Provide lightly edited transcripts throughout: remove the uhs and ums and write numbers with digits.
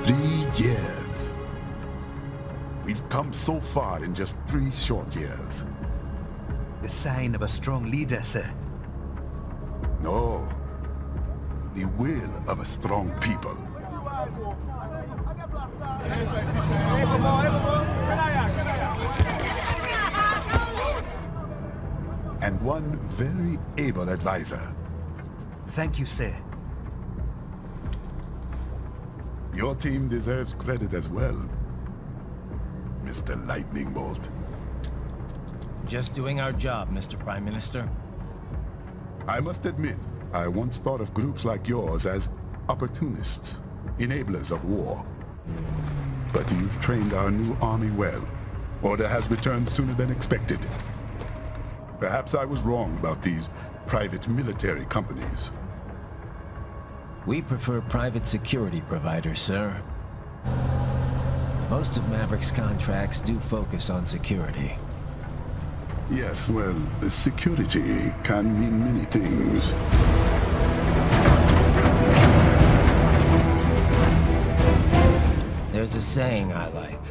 3 years. We've come so far in just 3 short years. The sign of a strong leader, sir. No. The will of a strong people. And one very able advisor. Thank you, sir. Your team deserves credit as well, Mr. Lightning Bolt. Just doing our job, Mr. Prime Minister. I must admit, I once thought of groups like yours as opportunists, enablers of war. But you've trained our new army well. Order has returned sooner than expected. Perhaps I was wrong about these private military companies. We prefer private security providers, sir. Most of Maverick's contracts do focus on security. Yes, well, security can mean many things. There's a saying I like.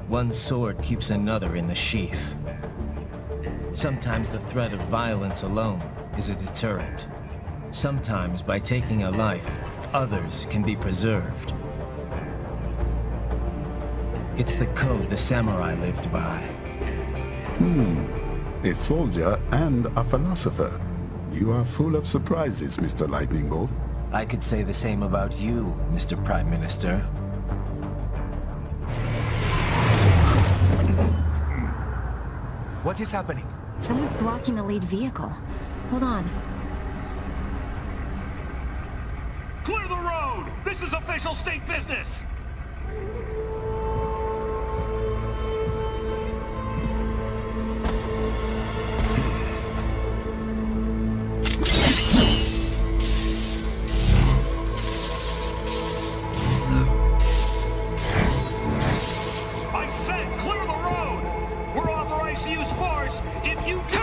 One sword keeps another in the sheath. Sometimes the threat of violence alone is a deterrent. Sometimes by taking a life, others can be preserved. It's the code the samurai lived by. A soldier and a philosopher. You are full of surprises, Mr. Lightning Bolt. I could say the same about you, Mr. Prime Minister. What is happening? Someone's blocking the lead vehicle. Hold on. Clear the road! This is official state business! I said clear the road! We're authorized to use force if you do!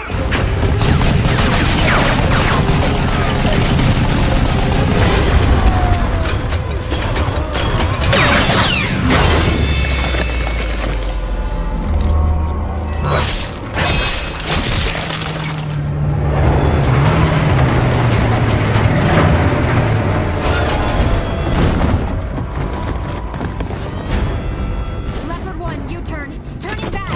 Leopard 1, U-turn. Turning back.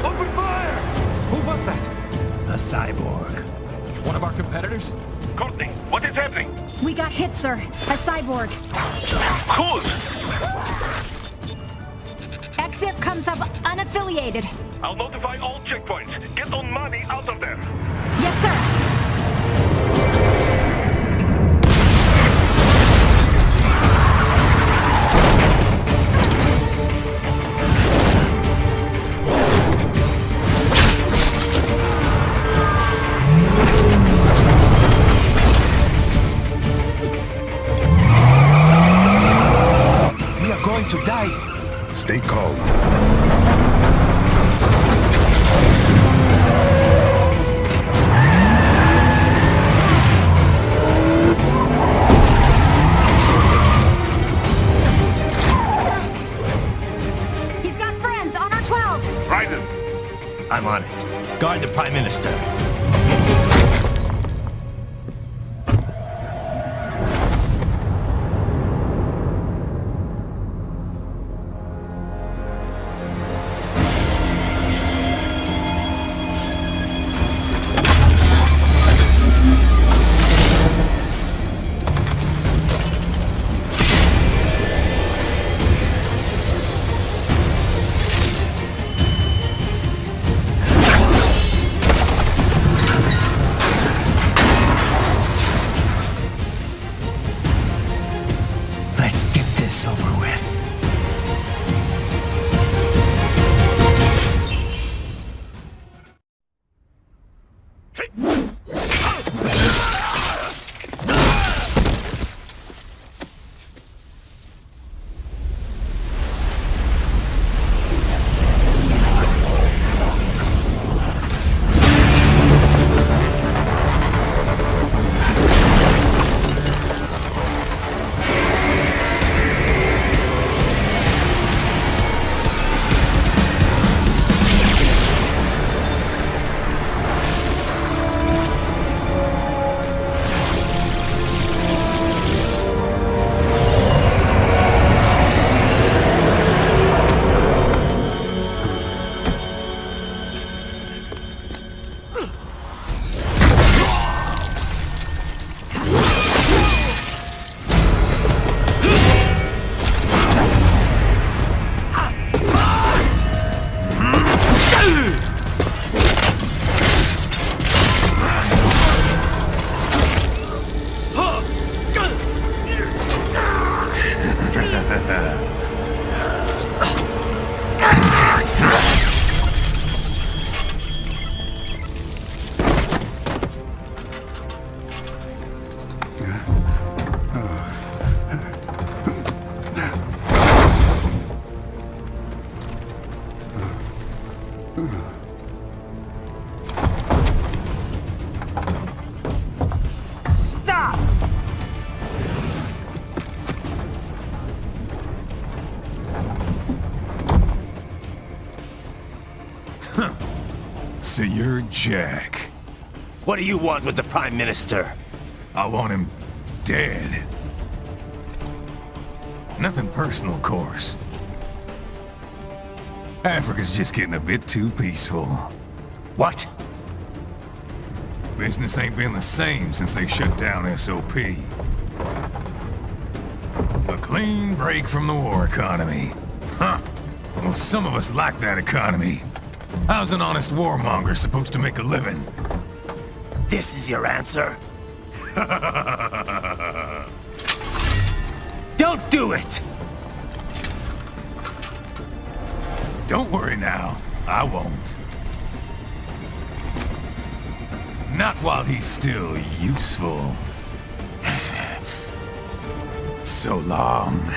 Open fire! Who was that? A cyborg. One of our competitors? Courtney, what is happening? We got hit, sir. A cyborg. Whose? XF comes up unaffiliated. I'll notify all checkpoints. Get on money out of there. Yes, sir. We are going to die. Stay calm. He's got friends on our 12. Raiden! I'm on it. Guard the Prime Minister. Stop! So you're Jack. What do you want with the Prime Minister? I want him dead. Nothing personal, of course. Africa's just getting a bit too peaceful. What? Business ain't been the same since they shut down SOP. A clean break from the war economy. Huh. Well, some of us like that economy. How's an honest warmonger supposed to make a living? This is your answer? Don't do it! Don't worry now. I won't. Not while he's still useful. So long.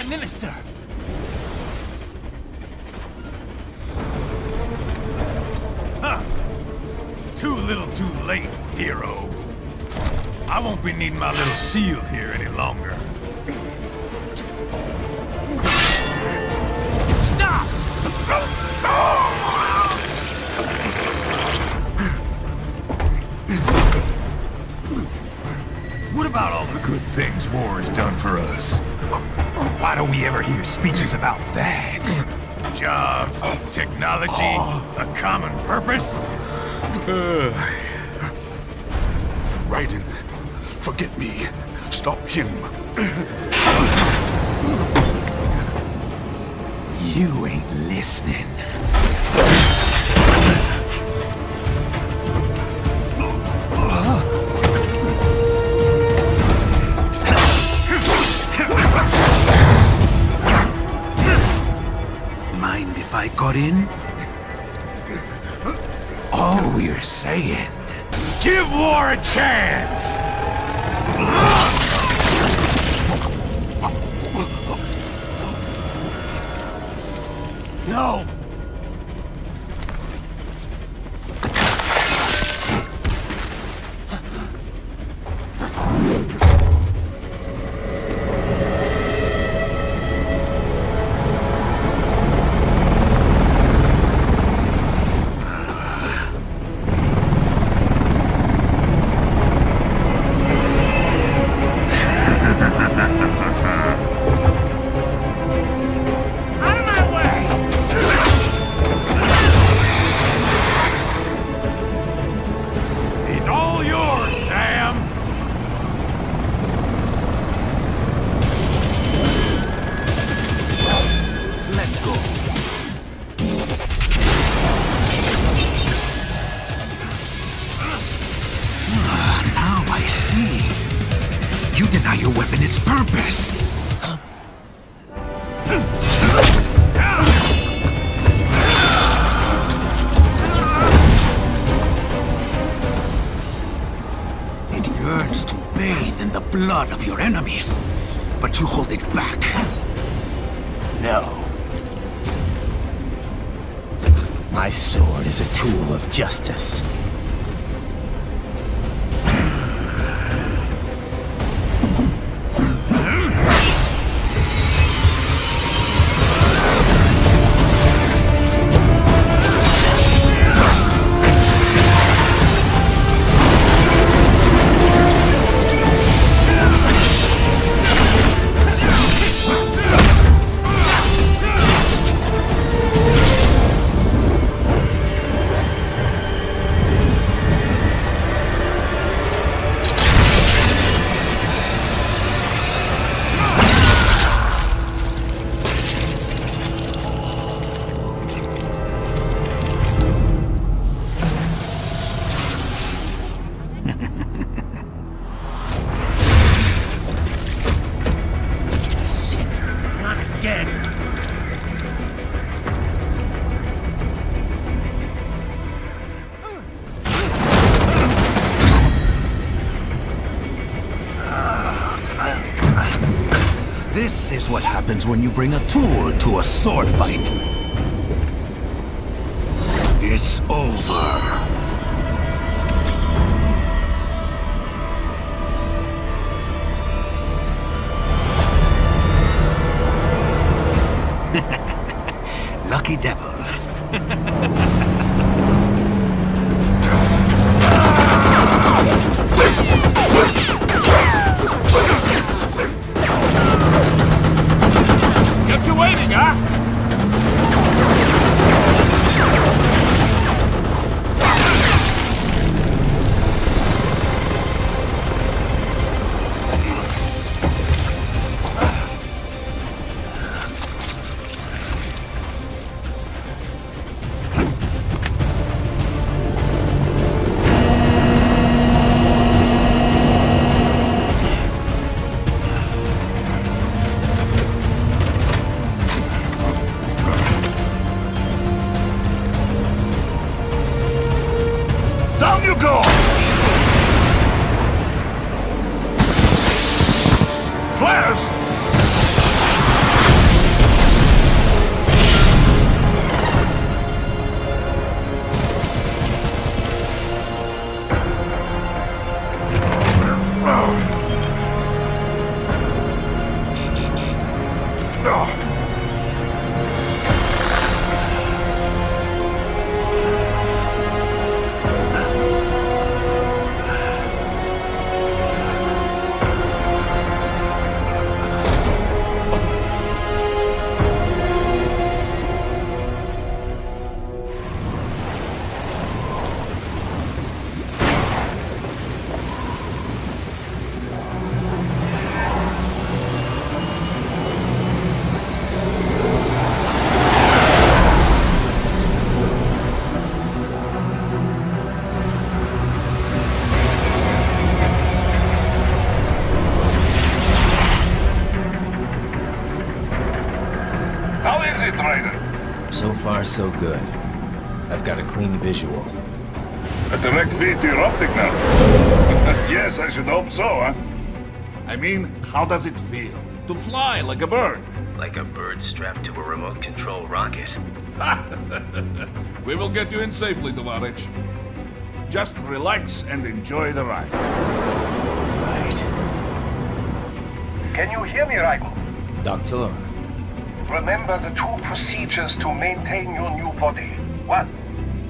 Minister! Huh. Too little too late, hero. I won't be needing my little shield here any longer. Stop! What about all the good things war has done for us? Why don't we ever hear speeches about that? Jobs, technology, a common purpose? Raiden, forget me. Stop him. You ain't listening. Mind if I got in? All we're saying, give war a chance! No! Out of my way! deny your weapon its purpose. It yearns to bathe in the blood of your enemies, but you hold it back. No. My sword is a tool of justice. This is what happens when you bring a tool to a sword fight. It's over. Lucky devil. Kept you waiting, huh? Down you go! Flares! How is it, Raiden? So far, so good. I've got a clean visual. A direct feed to your optic now. Yes, I should hope so, huh? I mean, how does it feel? To fly like a bird? Like a bird strapped to a remote control rocket. We will get you in safely, Tovarich. Just relax and enjoy the ride. Right. Can you hear me, Raiden? Doctor, Remember the two procedures to maintain your new body. 1.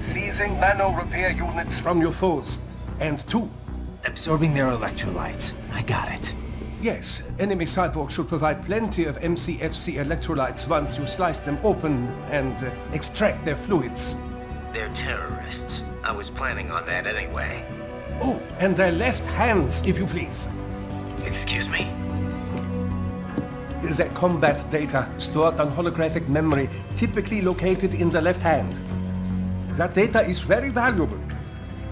Seizing nano repair units from your foes. And 2. absorbing their electrolytes. I got it. Yes, enemy cyborgs should provide plenty of MCFC electrolytes once you slice them open and extract their fluids. They're terrorists. I was planning on that anyway. Oh, and their left hands, if you please. Excuse me? Their combat data stored on holographic memory, typically located in the left hand. That data is very valuable.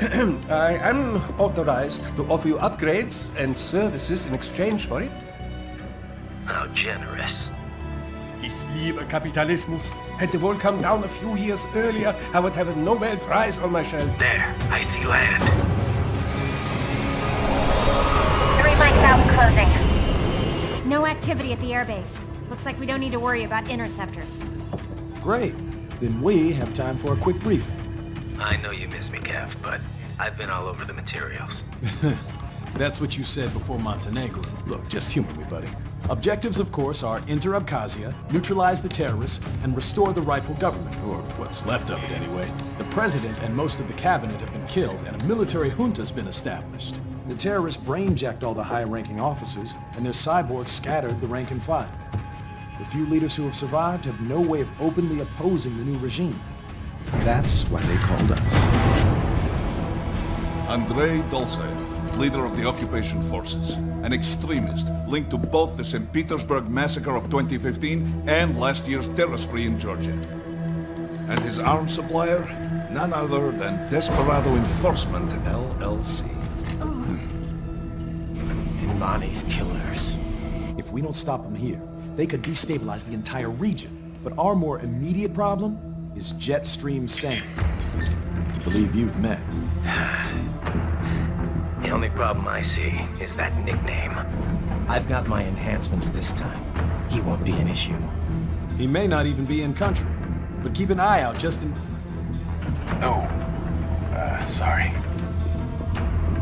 I am authorized to offer you upgrades and services in exchange for it. How generous. Ich liebe Kapitalismus. Had the wall come down a few years earlier, I would have a Nobel Prize on my shelf. There, I see land. 3 mics out and closing. No activity at the airbase. Looks like we don't need to worry about interceptors. Great. Then we have time for a quick briefing. I know you miss me, Kev, but I've been all over the materials. That's what you said before Montenegro. Look, just humor me, buddy. Objectives, of course, are enter Abkhazia, neutralize the terrorists, and restore the rightful government, or what's left of it anyway. The president and most of the cabinet have been killed, and a military junta's been established. The terrorists brainjacked all the high-ranking officers, and their cyborgs scattered the rank and file. The few leaders who have survived have no way of openly opposing the new regime. That's why they called us. Andrei Dolzaev, leader of the occupation forces, an extremist linked to both the St. Petersburg massacre of 2015 and last year's terror spree in Georgia. And his arms supplier, none other than Desperado Enforcement, LLC. Imani's killers. If we don't stop them here, they could destabilize the entire region. But our more immediate problem is Jetstream Sam. I believe you've met. The only problem I see is that nickname. I've got my enhancements this time. He won't be an issue. He may not even be in country, but keep an eye out just in... Oh, sorry.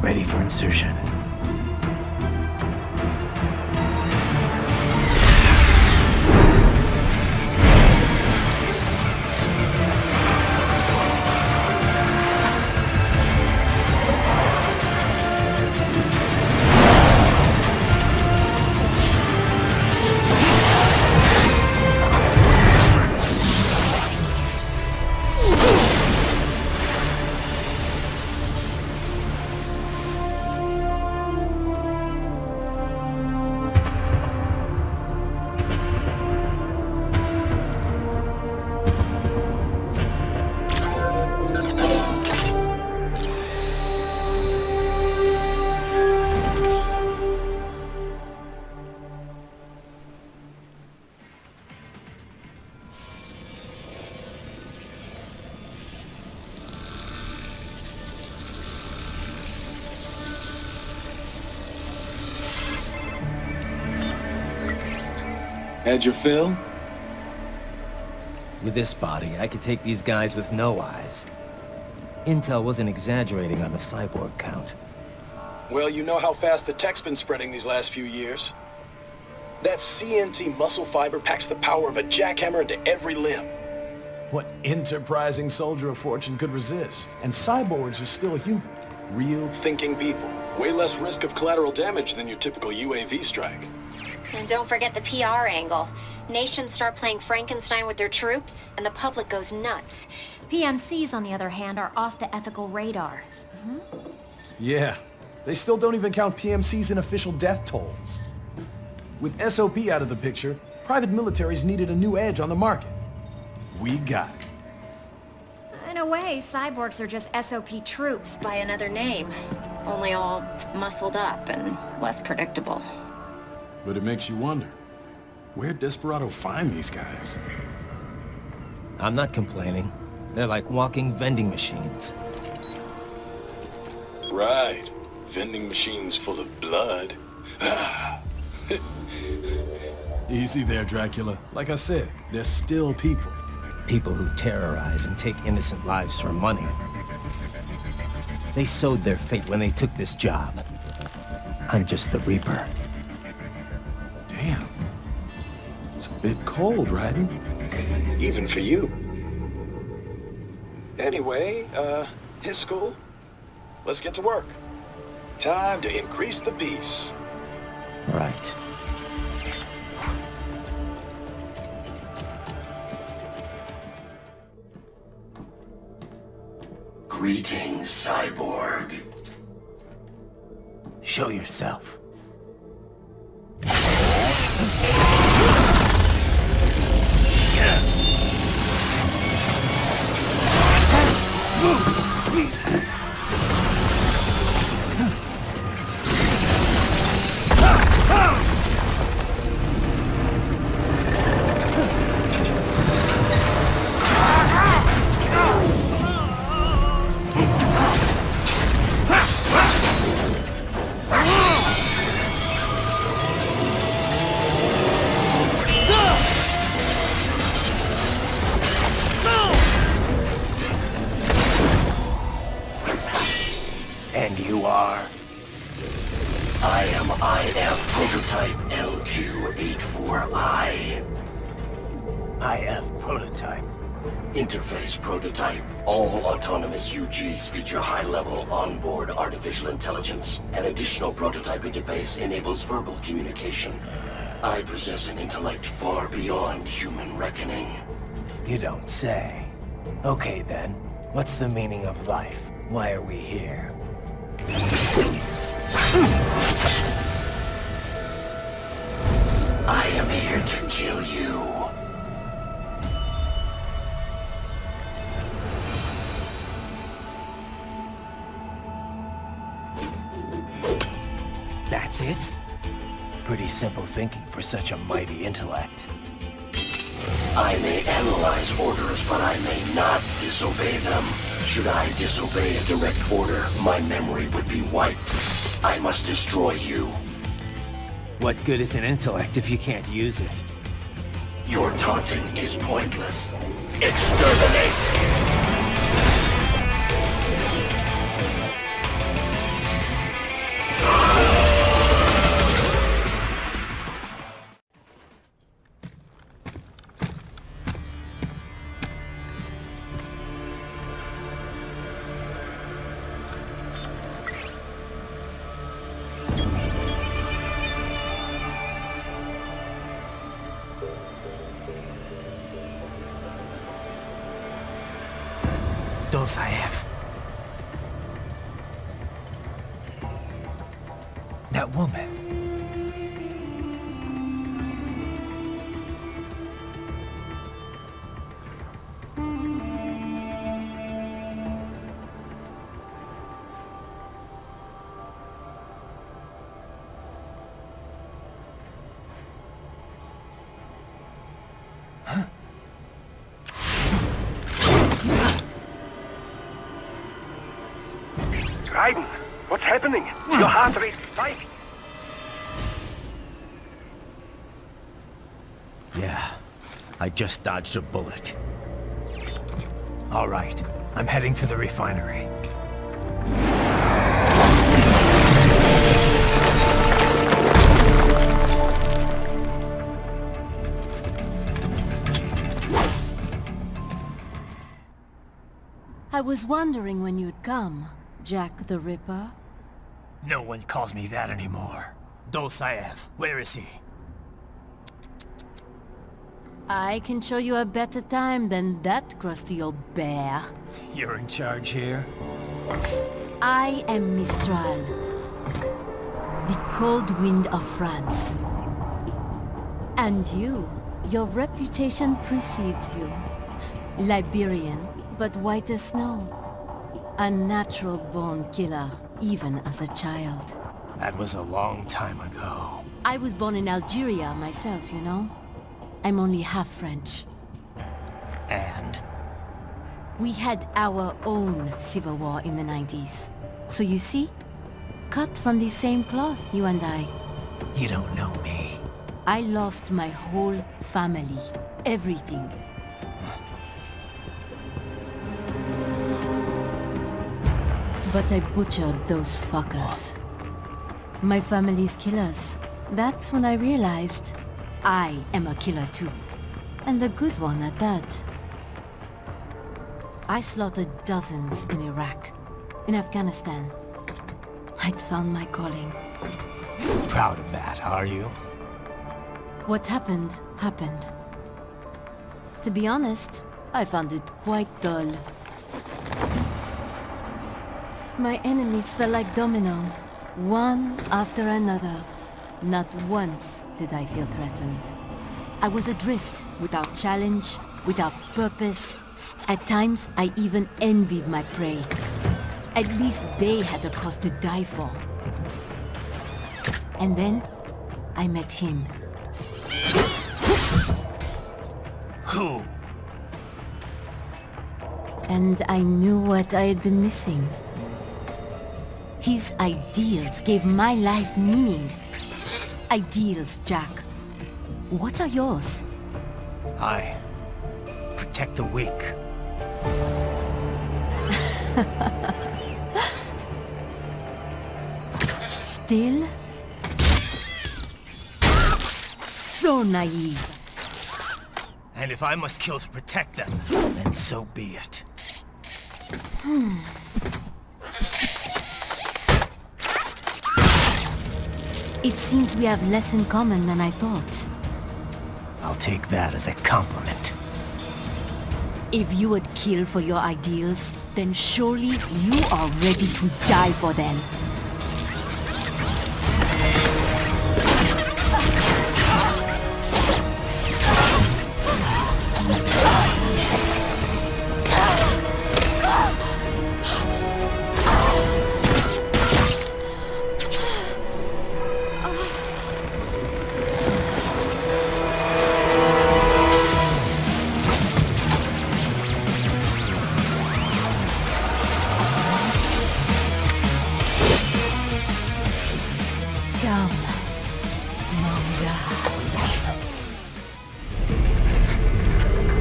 Ready for insertion. Had your fill? With this body, I could take these guys with no eyes. Intel wasn't exaggerating on the cyborg count. Well, you know how fast the tech's been spreading these last few years. That CNT muscle fiber packs the power of a jackhammer into every limb. What enterprising soldier of fortune could resist? And cyborgs are still human. Real Thinking people. Way less risk of collateral damage than your typical UAV strike. And don't forget the PR angle. Nations start playing Frankenstein with their troops, and the public goes nuts. PMCs, on the other hand, are off the ethical radar. Yeah, they still don't even count PMCs in official death tolls. With SOP out of the picture, private militaries needed a new edge on the market. We got it. In a way, cyborgs are just SOP troops by another name. Only all muscled up and less predictable. But it makes you wonder, where'd Desperado find these guys? I'm not complaining. They're like walking vending machines. Right. Vending machines full of blood. Easy there, Dracula. Like I said, they're still people. People who terrorize and take innocent lives for money. They sowed their fate when they took this job. I'm just the Reaper. Damn. It's a bit cold, Raiden. Even for you. Anyway, his school. Let's get to work. Time to increase the peace. Right. Greetings, cyborg. Show yourself. I am IF Prototype LQ84I. IF prototype. Interface Prototype. All autonomous UGs feature high-level onboard artificial intelligence. An additional prototype interface enables verbal communication. I possess an intellect far beyond human reckoning. You don't say. Okay then, what's the meaning of life? Why are we here? I am here to kill you. That's it? Pretty simple thinking for such a mighty intellect. I may analyze orders, but I may not disobey them. Should I disobey a direct order, my memory would be wiped. I must destroy you. What good is an intellect if you can't use it? Your taunting is pointless. Exterminate! Dulzaev. That woman. Raiden, what's happening? Your heart rate spiked. Yeah, I just dodged a bullet. All right, I'm heading for the refinery. I was wondering when you'd come, Jack the Ripper. No one calls me that anymore. Dulzaev, where is he? I can show you a better time than that crusty old bear. You're in charge here? I am Mistral, the cold wind of France. And your reputation precedes you. Liberian, but white as snow. A natural-born killer, even as a child. That was a long time ago. I was born in Algeria myself, you know? I'm only half French. And? We had our own civil war in the 90s. So you see? Cut from the same cloth, you and I. You don't know me. I lost my whole family. Everything. But I butchered those fuckers. My family's killers. That's when I realized I am a killer too. And a good one at that. I slaughtered dozens in Iraq, in Afghanistan. I'd found my calling. Proud of that, are you? What happened, happened. To be honest, I found it quite dull. My enemies fell like domino, one after another. Not once did I feel threatened. I was adrift, without challenge, without purpose. At times, I even envied my prey. At least they had a cause to die for. And then, I met him. Who? And I knew what I had been missing. His ideals gave my life meaning. Ideals, Jack. What are yours? I protect the weak. Still So naive. And if I must kill to protect them, then so be it. It seems we have less in common than I thought. I'll take that as a compliment. If you would kill for your ideals, then surely you are ready to die for them.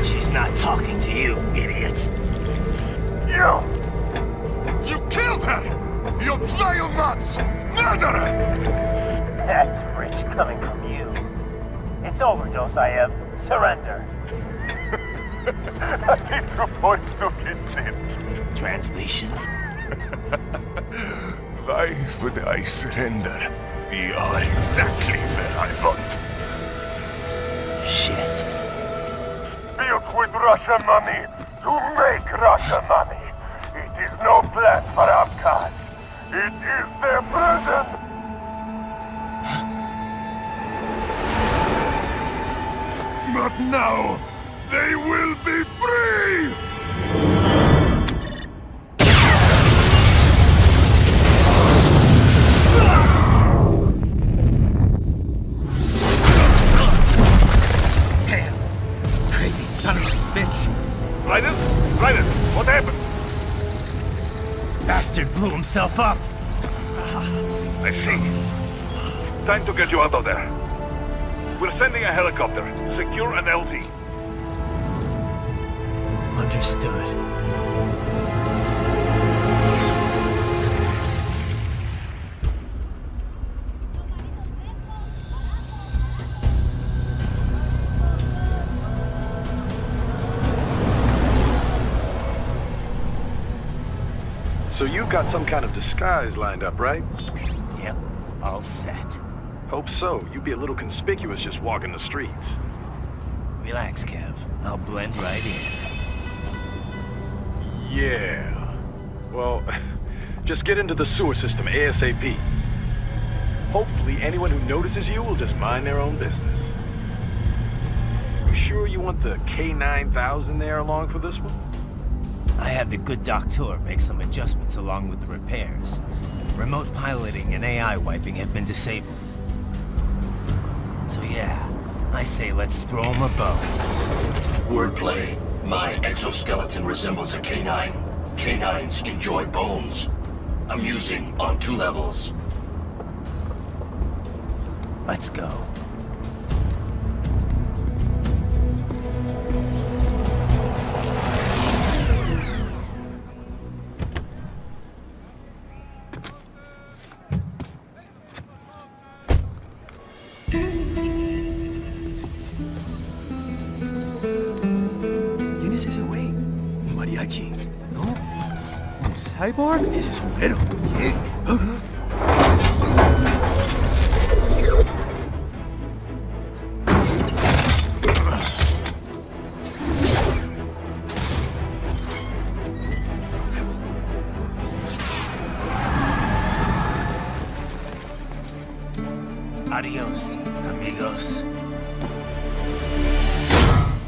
She's not talking to you, idiot. You killed her! You vile nuts! Murderer! That's rich coming from you. It's overdose, I am. Surrender. Translation? Why would I surrender? We are exactly where I want. Shit. Built with Russian money to make Russian money. It is no plan for Abkhaz. It is their prison. But now, they will be free! Damn! Crazy son of a bitch! Raiden? Raiden, what happened? Bastard blew himself up! I see. Time to get you out of there. We're sending a helicopter. Secure an LZ. Understood. So you've got some kind of disguise lined up, right? Yep, all set. Hope so. You'd be a little conspicuous just walking the streets. Relax, Kev. I'll blend right in. Yeah. Well, just get into the sewer system ASAP. Hopefully anyone who notices you will just mind their own business. You sure you want the K9000 there along for this one? I had the good doctor make some adjustments along with the repairs. Remote piloting and AI wiping have been disabled. So yeah, I say let's throw him a bone. Wordplay. My exoskeleton resembles a canine. Canines enjoy bones. Amusing on 2 levels. Let's go. ¿Quién es ese güey? ¿Un mariachi? ¿No? ¿Un cyborg? Ese sombrero. ¿Qué? Adiós, amigos.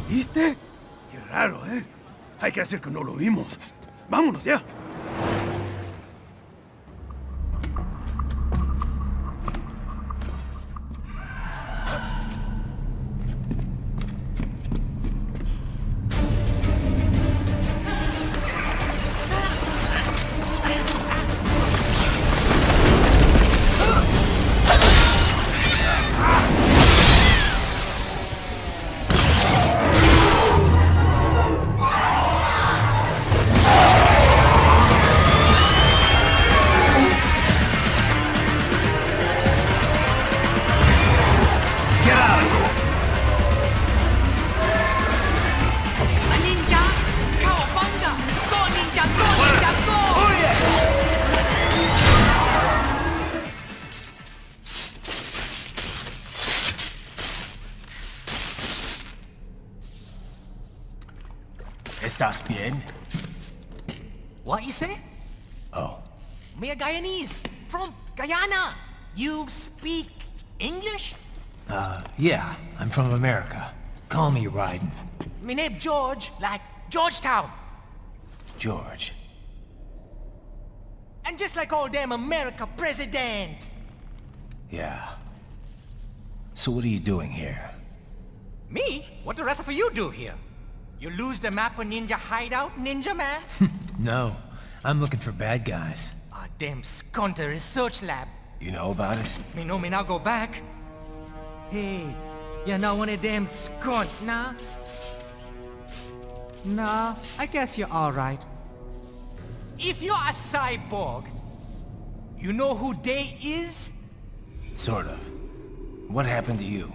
¿Viste? Qué raro, ¿eh? Hay que hacer que no lo vimos. Vámonos ya. ¿Estás bien? What you say? Oh. Me a Guyanese, from Guyana. You speak English? Yeah, I'm from America. Call me Raiden. Me name George, like Georgetown. George. And just like all damn America president. Yeah. So what are you doing here? Me? What the rest of you do here? You lose the map of Ninja Hideout, Ninja Man? No, I'm looking for bad guys. Ah, damn Skunter research lab. You know about it? Me know me now go back. Hey, you're not one of them skunt, nah? Nah, I guess you're alright. If you're a cyborg, you know who they is? Sort of. What happened to you?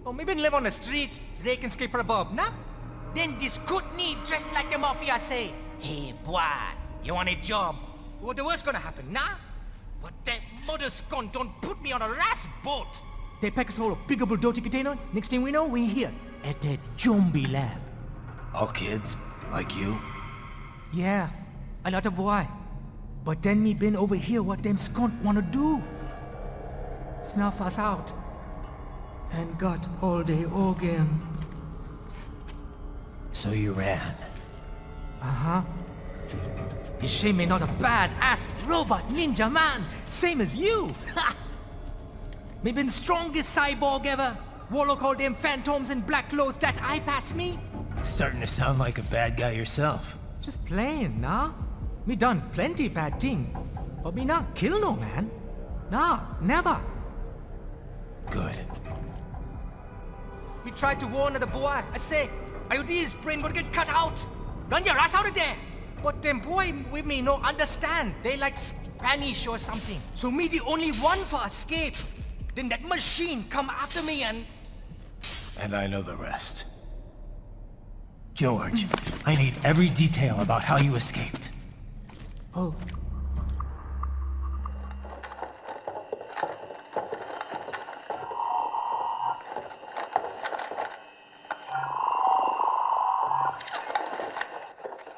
Oh, me been live on the street, raking scraper above, nah? Then this Kootenai dressed like the mafia say, hey boy, you want a job? What the worst gonna happen, nah? But that mother skunt don't put me on a ras boat. They pack us all a pickable dirty container. Next thing we know, we're here at that zombie lab. All kids? Like you? Yeah, a lot of boy. But then me been over here what them skunt wanna do. Snuff us out. And got all day organ. So you ran? Uh-huh. You shame me not a bad-ass robot ninja man, same as you. Ha! Me been strongest cyborg ever. Warlock all them phantoms in black clothes that eye pass me. Starting to sound like a bad guy yourself. Just playing, nah? Me done plenty bad thing. But me not kill no man. Nah, never. Good. We tried to warn the boy. I say, IOD's brain gonna get cut out. Run your ass out of there. But them boy with me no understand. They like Spanish or something. So me the only one for escape. Then that machine come after me and... And I know the rest. George, I need every detail about how you escaped. Oh.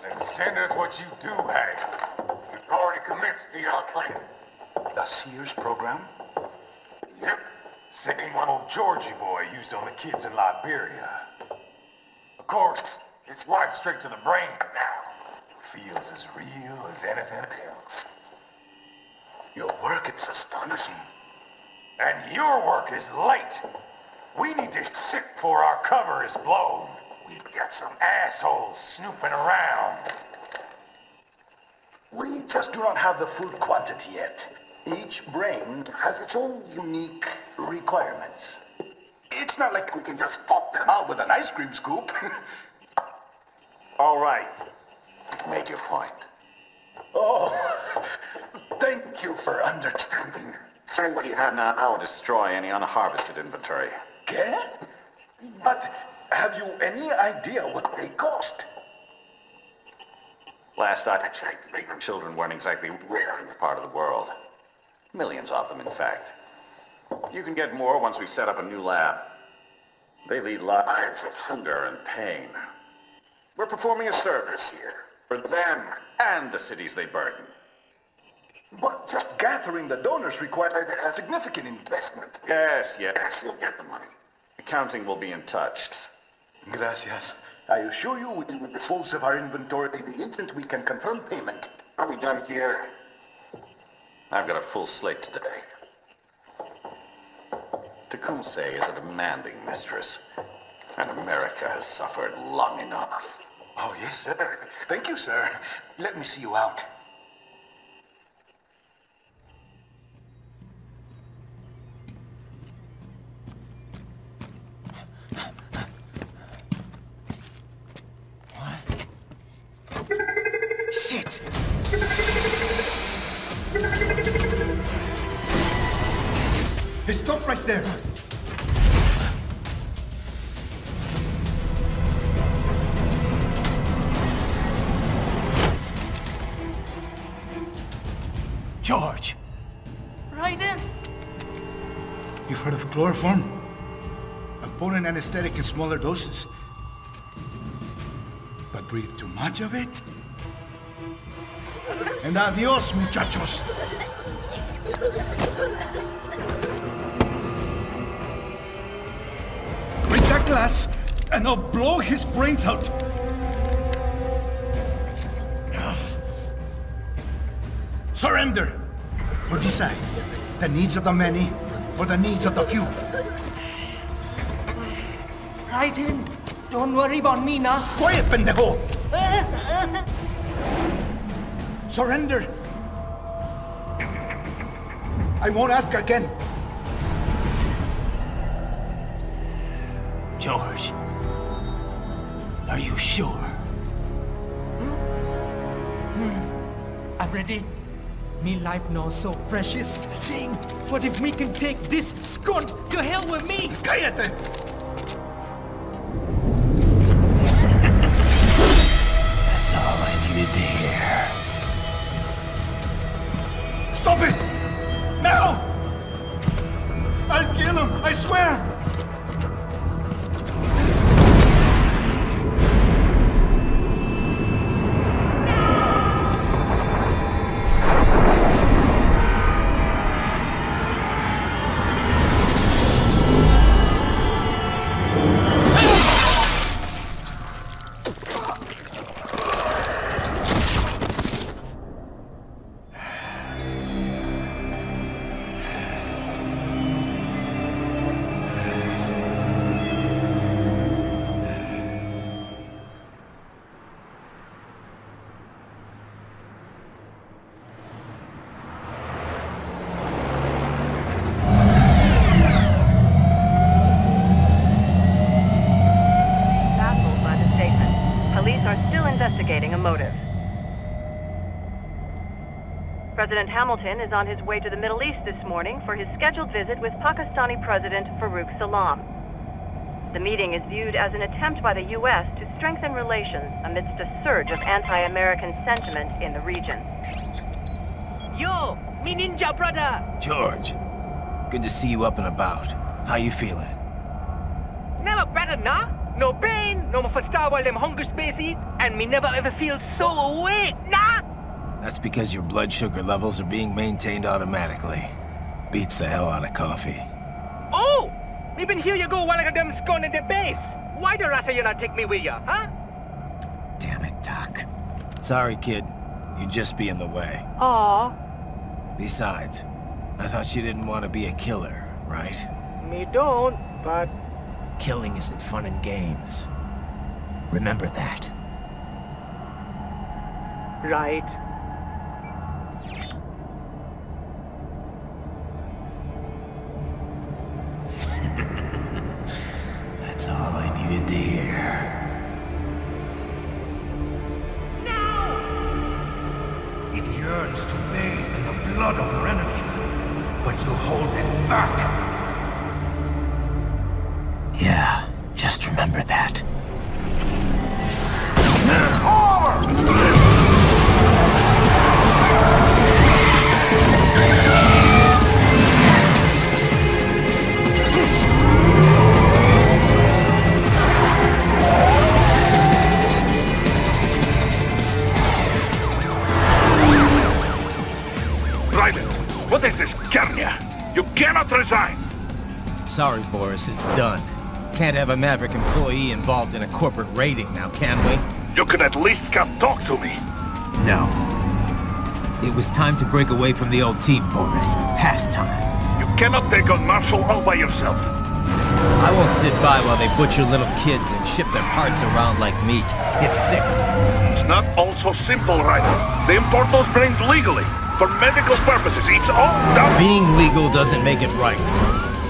Then send us what you do have. You've already commenced the plan. The Sears program? Yep. Same one old Georgie boy used on the kids in Liberia. Of course, it's wired straight to the brain now. Feels as real as anything else. Your work is astonishing. And your work is late. We need this shit before our cover is blown. We've got some assholes snooping around. We just do not have the full quantity yet. Each brain has its own unique requirements. It's not like we can just pop them out with an ice cream scoop. All right. Make your point. Oh, thank you for understanding. Sir, what you have now, I will destroy any unharvested inventory. Okay? But have you any idea what they cost? Last I checked, children weren't exactly rare in this part of the world. Millions of them, in fact. You can get more once we set up a new lab. They lead lives of hunger and pain. We're performing a service here for them and the cities they burden. But just gathering the donors requires a significant investment. Yes, you'll get the money. Accounting will be in touch. Gracias. I assure you we will dispose of our inventory the instant we can confirm payment. Are we done here? I've got a full slate today. Tecumseh is a demanding mistress, and America has suffered long enough. Oh, yes, sir. Thank you, sir. Let me see you out. Shit! Hey, stop right there! George! Raiden! You've heard of chloroform? A potent anesthetic in smaller doses. breathe too much of it? And adios, muchachos. Break that glass, and I'll blow his brains out. Surrender, or decide the needs of the many or the needs of the few. Raiden, don't worry about me now. Quiet, pendejo! Surrender. I won't ask again. George, are you sure? I'm ready. Me life now so precious. Thing. What if we can take this skunt to hell with me? Cállate! That's all I needed to hear. Stop it! Now! I'll kill him, I swear! Investigating a motive. President Hamilton is on his way to the Middle East this morning for his scheduled visit with Pakistani President Farooq Salam. The meeting is viewed as an attempt by the U.S. to strengthen relations amidst a surge of anti-American sentiment in the region. Yo, me ninja brother! George, good to see you up and about. How you feeling? Never better, nah? No pain, no more for star while them hunger space eat, and me never ever feel so awake, nah? That's because your blood sugar levels are being maintained automatically. Beats the hell out of coffee. Oh! Me been here you go while I got them scone in the base. Why the rasta you not take me with ya, huh? Damn it, Doc. Sorry, kid. You'd just be in the way. Aw. Besides, I thought you didn't want to be a killer, right? Me don't, but... Killing isn't fun and games. Remember that. Right. That's all I needed to hear. No! It yearns to bathe in the blood of your enemies, but you hold it back. Yeah, just remember that. Raiden, what is this, Kernia? You cannot resign! Sorry, Boris, it's done. Can't have a Maverick employee involved in a corporate raiding now, can we? You could at least come talk to me. No. It was time to break away from the old team, Boris. Past time. You cannot take on Marshall all by yourself. I won't sit by while they butcher little kids and ship their parts around like meat. It's sick. It's not all so simple, Raiden. They import those brains legally. For medical purposes. It's all done. Being legal doesn't make it right.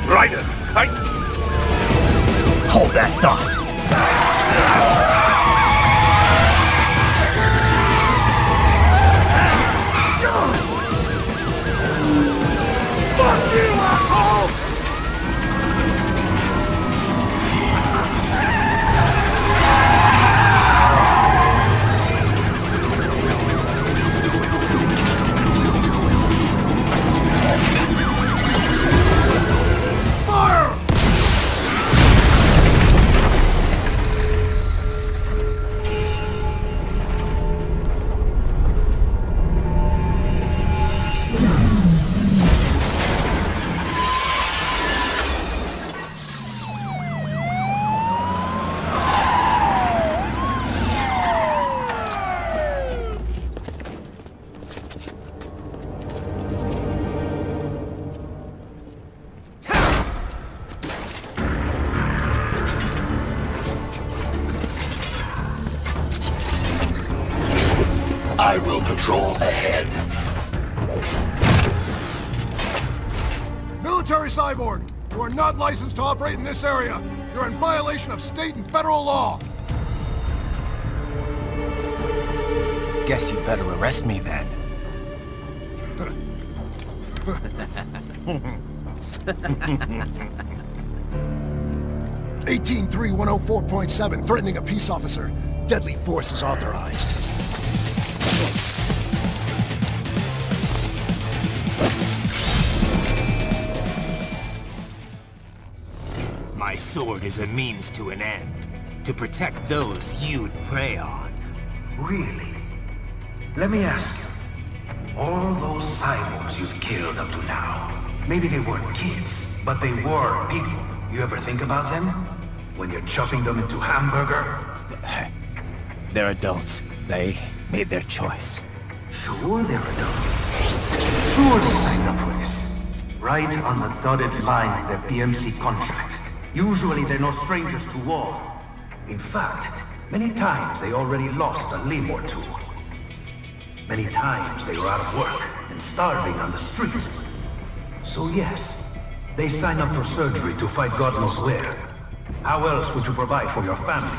Raiden, Hold that thought. Fuck you, asshole! patrol ahead. Military Cyborg, you are not licensed to operate in this area. You're in violation of state and federal law. Guess you better arrest me then. 183-104.7, threatening a peace officer. Deadly force is authorized. My sword is a means to an end. To protect those you'd prey on. Really? Let me ask you. All those cyborgs you've killed up to now, maybe they weren't kids, but they were people. You ever think about them? When you're chopping them into hamburger? They're adults. They made their choice. Sure they're adults. Sure they signed up for this. Right on the dotted line of their PMC contract. Usually they're no strangers to war. In fact, many times they already lost a limb or two. Many times they were out of work and starving on the street. So yes, they signed up for surgery to fight God knows where. How else would you provide for your family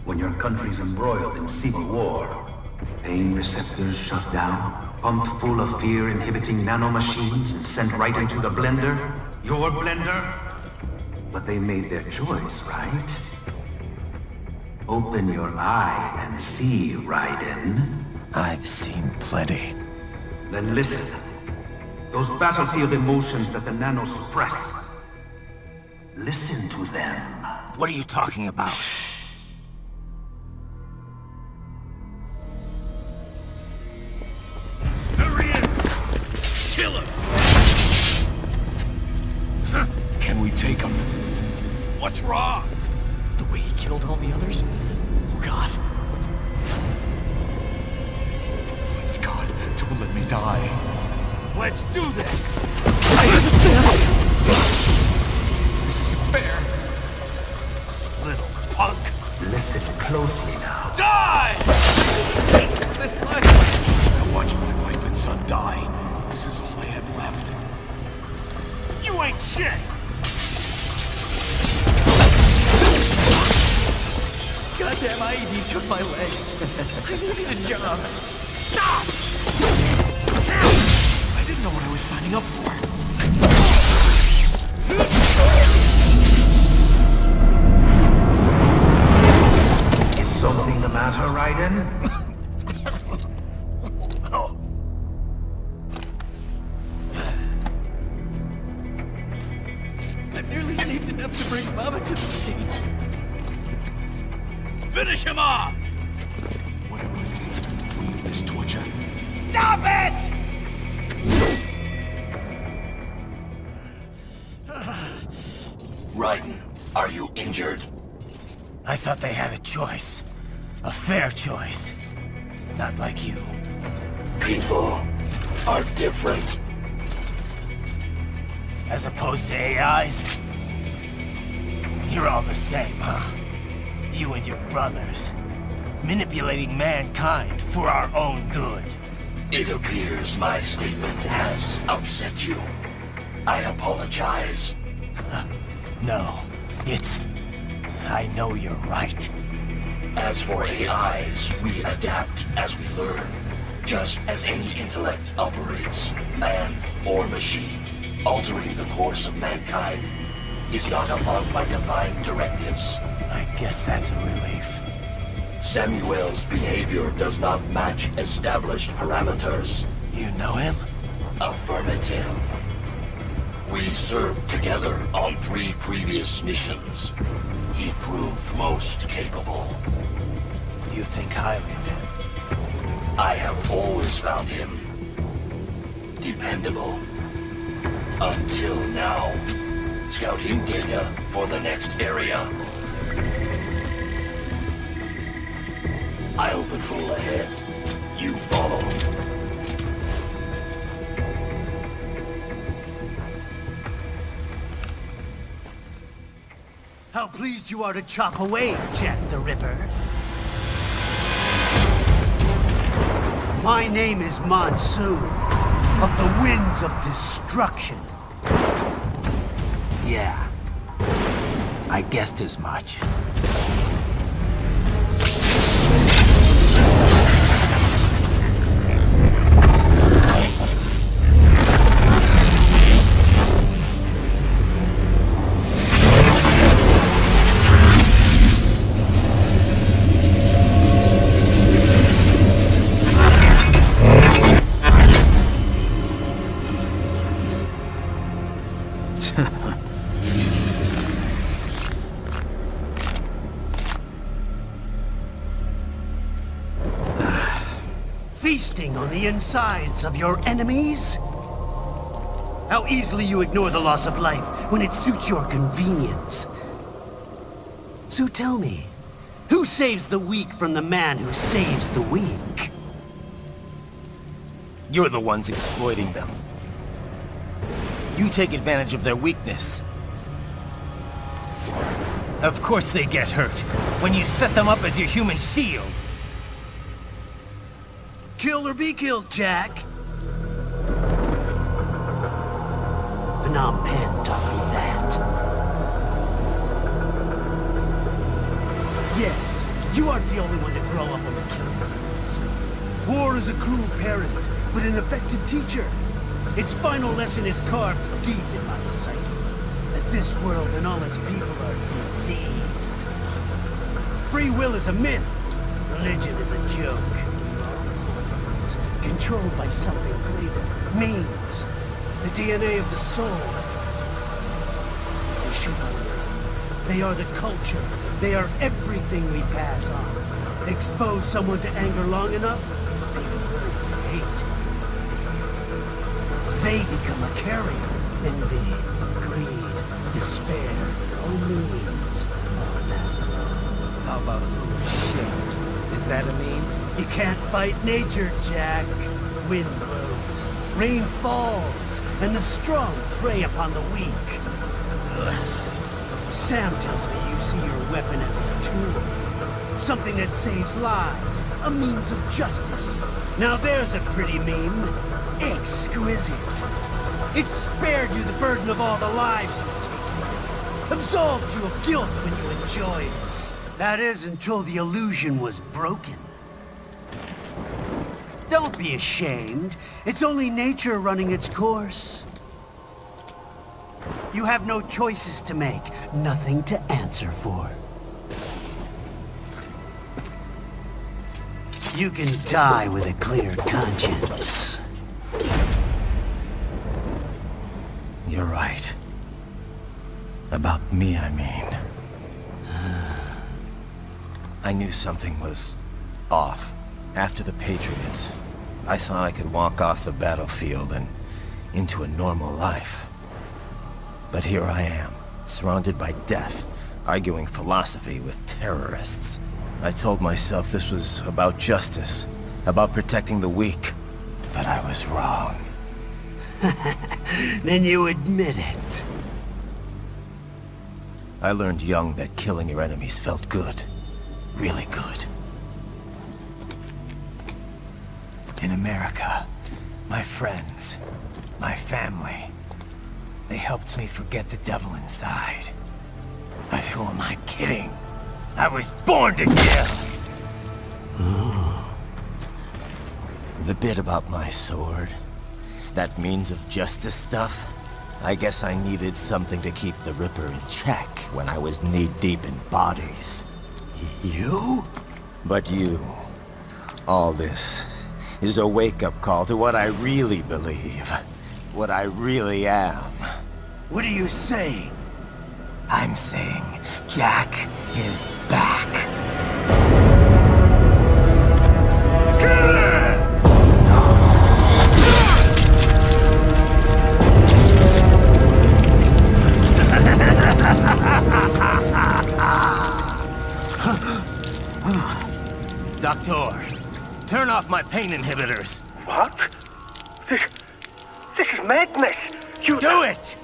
when your country's embroiled in civil war? Pain receptors shut down, pumped full of fear-inhibiting nanomachines and sent right into the blender? Your blender? But they made their choice, right? Open your eye and see, Raiden. I've seen plenty. Then listen. Those battlefield emotions that the nanos suppress. Listen to them. What are you talking about? Shh. There he is! Kill him! Can we take him? What's wrong? The way he killed all the others? Oh God. Please God, don't let me die. Let's do this! This isn't fair. Little punk! Listen closely now. Die! This life. I watched my wife and son die. This is all I had left. You ain't shit! Goddamn IED took my leg. I needed a job. Stop! I didn't know what I was signing up for. Is something the matter, Raiden? I've nearly saved enough to bring Mama to the States. Finish him off! Whatever it takes to be free of this torture. Stop it! Raiden, are you injured? I thought they had a choice. A fair choice. Not like you. People are different. As opposed to AIs? You're all the same, huh? You and your brothers. Manipulating mankind for our own good. It appears my statement has upset you. I apologize. No, it's... I know you're right. As for AIs, we adapt as we learn. Just as any intellect operates, man or machine. Altering the course of mankind is not among my divine directives. I guess that's a relief. Samuel's behavior does not match established parameters. You know him? Affirmative. We served together on 3 previous missions. He proved most capable. You think highly of him? I have always found him dependable. Until now. Scouting data for the next area. I'll patrol ahead. You follow. How pleased you are to chop away, Jack the Ripper. My name is Monsoon, of the Winds of Destruction. Yeah. I guessed as much. Feasting on the insides of your enemies? How easily you ignore the loss of life when it suits your convenience. So tell me, who saves the weak from the man who saves the weak? You're the ones exploiting them. You take advantage of their weakness. Of course they get hurt when you set them up as your human shield. Kill or be killed, Jack. Phnom Penh taught me that. Yes, you aren't the only one to grow up on the killing fields. War is a cruel parent, but an effective teacher. Its final lesson is carved deep in my psyche. That this world and all its people are diseased. Free will is a myth. Religion is a joke. Controlled by something greater. Memes. The DNA of the soul. They should not. They are the culture. They are everything we pass on. Expose someone to anger long enough, they learn to hate. They become a carrier. Envy, greed, despair, all means. All passed along. How about foolish shit? Is that a meme? You can't fight nature, Jack. Wind blows, rain falls, and the strong prey upon the weak. Sam tells me you see your weapon as a tool. Something that saves lives, a means of justice. Now there's a pretty meme. Exquisite. It spared you the burden of all the lives you've taken. Absolved you of guilt when you enjoyed it. That is until the illusion was broken. Don't be ashamed. It's only nature running its course. You have no choices to make, nothing to answer for. You can die with a clear conscience. You're right. About me, I mean. I knew something was off. After the Patriots, I thought I could walk off the battlefield and into a normal life. But here I am, surrounded by death, arguing philosophy with terrorists. I told myself this was about justice, about protecting the weak, but I was wrong. Then you admit it. I learned young that killing your enemies felt good. Really good. In America, my friends, my family, they helped me forget the devil inside. But who am I kidding? I was born to kill! The bit about my sword, that means of justice stuff, I guess I needed something to keep the Ripper in check when I was knee-deep in bodies. You? But you, all this, is a wake-up call to what I really believe. What I really am. What do you say? I'm saying Jack is back. Doctor, turn off my pain inhibitors. What? This is madness. You do it!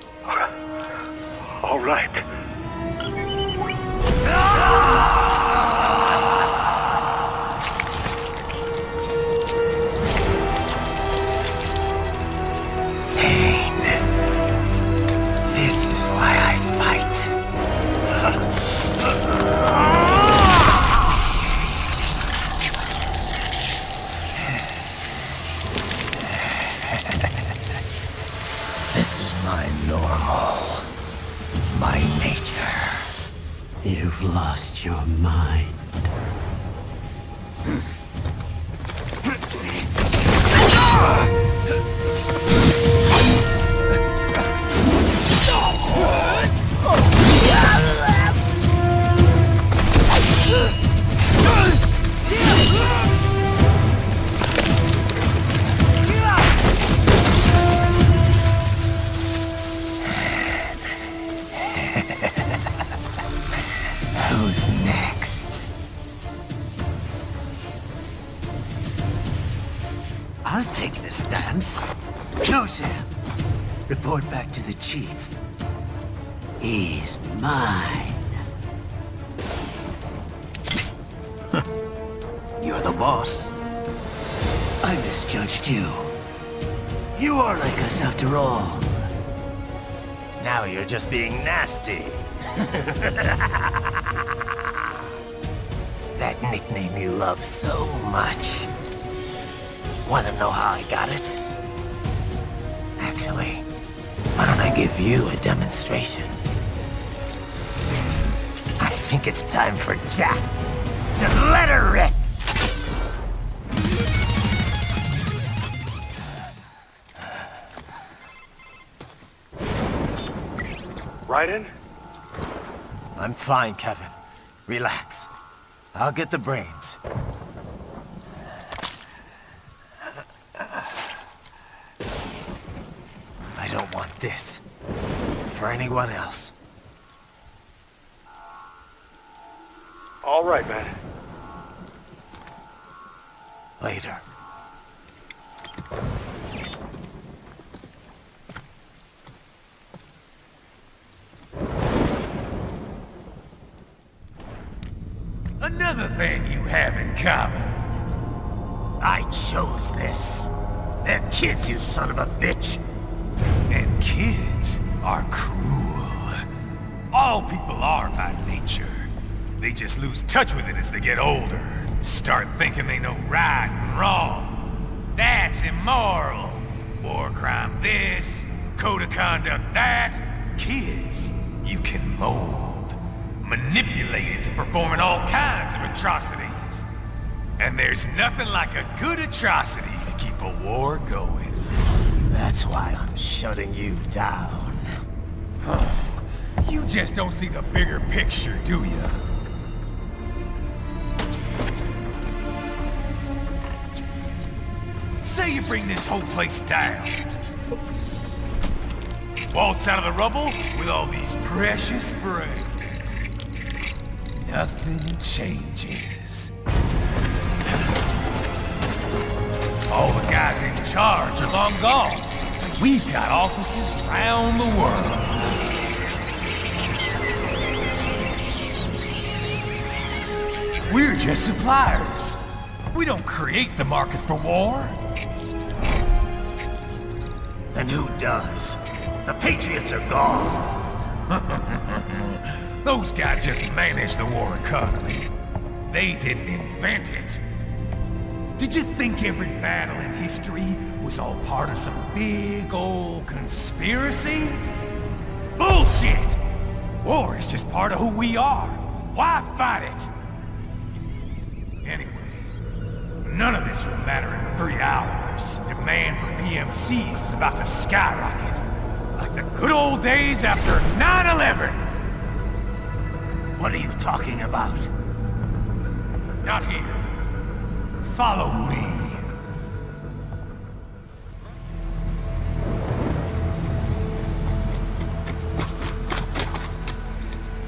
All right. my nature. You've lost your mind. Who's next? I'll take this dance. No, sir. Report back to the chief. He's mine. You're the boss. I misjudged you. You are like us after all. Now you're just being nasty. That nickname you love so much. Wanna know how I got it? Actually, why don't I give you a demonstration? I think it's time for Jack to let her rip! Raiden? I'm fine, Kevin. Relax. I'll get the brains. I don't want this for anyone else. All right, man. Later. Another thing you have in common. I chose this. They're kids, you son of a bitch. And kids are cruel. All people are by nature. They just lose touch with it as they get older. Start thinking they know right and wrong. That's immoral. War crime this, code of conduct that. Kids, you can mold, manipulate it to performing all kinds of atrocities. And there's nothing like a good atrocity to keep a war going. That's why I'm shutting you down. You just don't see the bigger picture, do you? Say you bring this whole place down. Waltz out of the rubble with all these precious brains. Nothing changes. All the guys in charge are long gone, and we've got offices around the world. We're just suppliers. We don't create the market for war. Then who does? The Patriots are gone. Those guys just manage the war economy. They didn't invent it. Did you think every battle in history was all part of some big old conspiracy? Bullshit! War is just part of who we are. Why fight it? Anyway, none of this will matter in 3 hours. Demand for PMCs is about to skyrocket. Like the good old days after 9/11. What are you talking about? Not here. Follow me.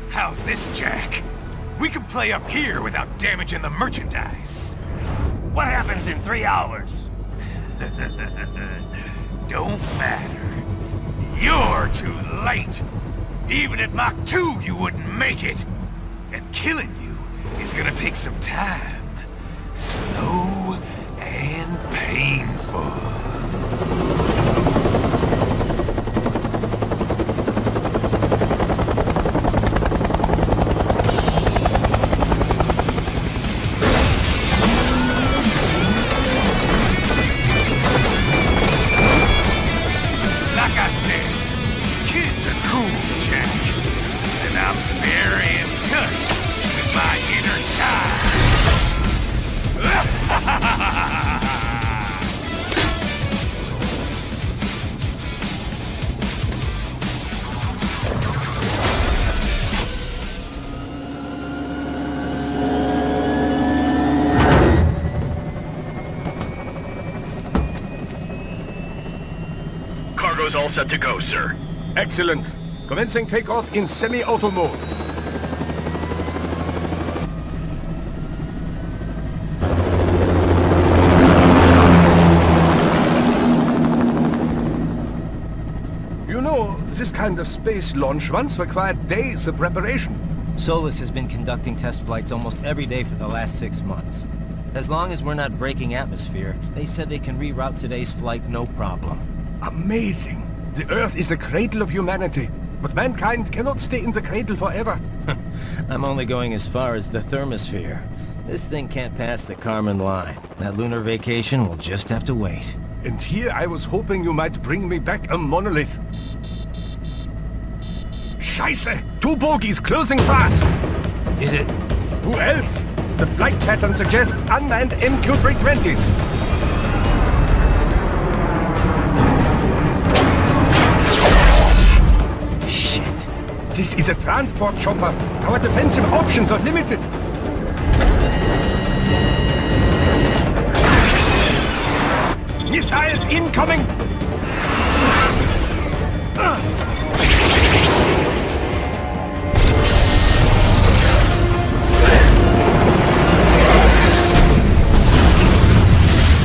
How's this, Jack? We can play up here without damaging the merchandise. What happens in 3 hours? Don't matter. You're too late. Even at Mach 2, you wouldn't make it. And killing you is gonna take some time. Slow and painful. Like I said, kids are cool, Jack. I'm very in touch with my inner child. Cargo's all set to go, sir. Excellent. Commencing takeoff in semi-auto mode. You know, this kind of space launch once required days of preparation. Solus has been conducting test flights almost every day for the last 6 months. As long as we're not breaking atmosphere, they said they can reroute today's flight no problem. Amazing. The Earth is the cradle of humanity, but mankind cannot stay in the cradle forever. I'm only going as far as the thermosphere. This thing can't pass the Kármán line. That lunar vacation will just have to wait. And here I was hoping you might bring me back a monolith. Scheiße! 2 bogies closing fast! Is it? Who else? The flight pattern suggests unmanned MQ-320s. This is a transport chopper. Our defensive options are limited. Missiles incoming!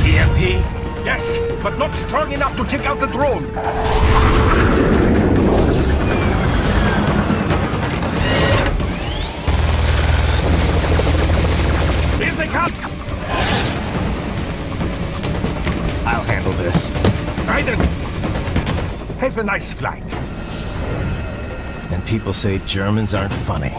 EMP? Yes, but not strong enough to take out the drone. Here they come! I'll handle this. Raiden! Have a nice flight. And people say Germans aren't funny.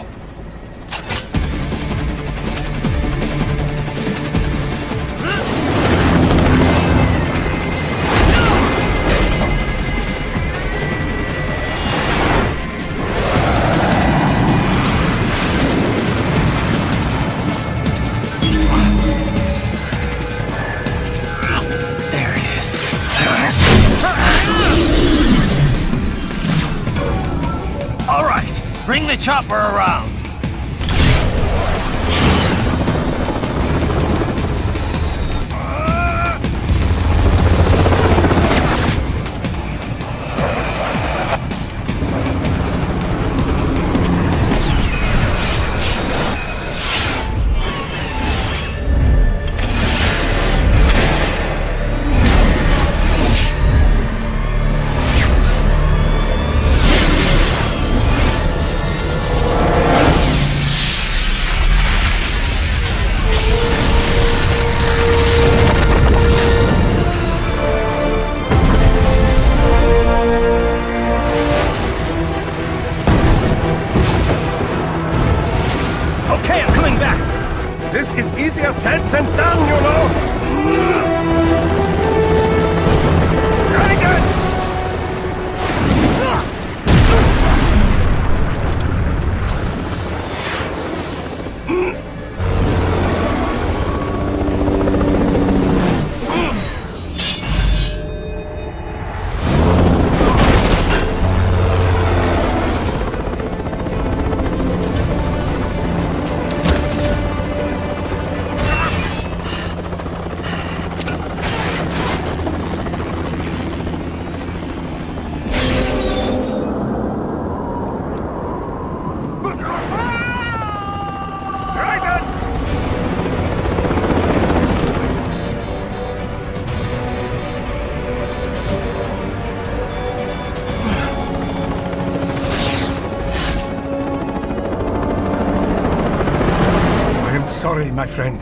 Bring the chopper around! This is easier said than done, you know! Raiden! Sorry, my friend.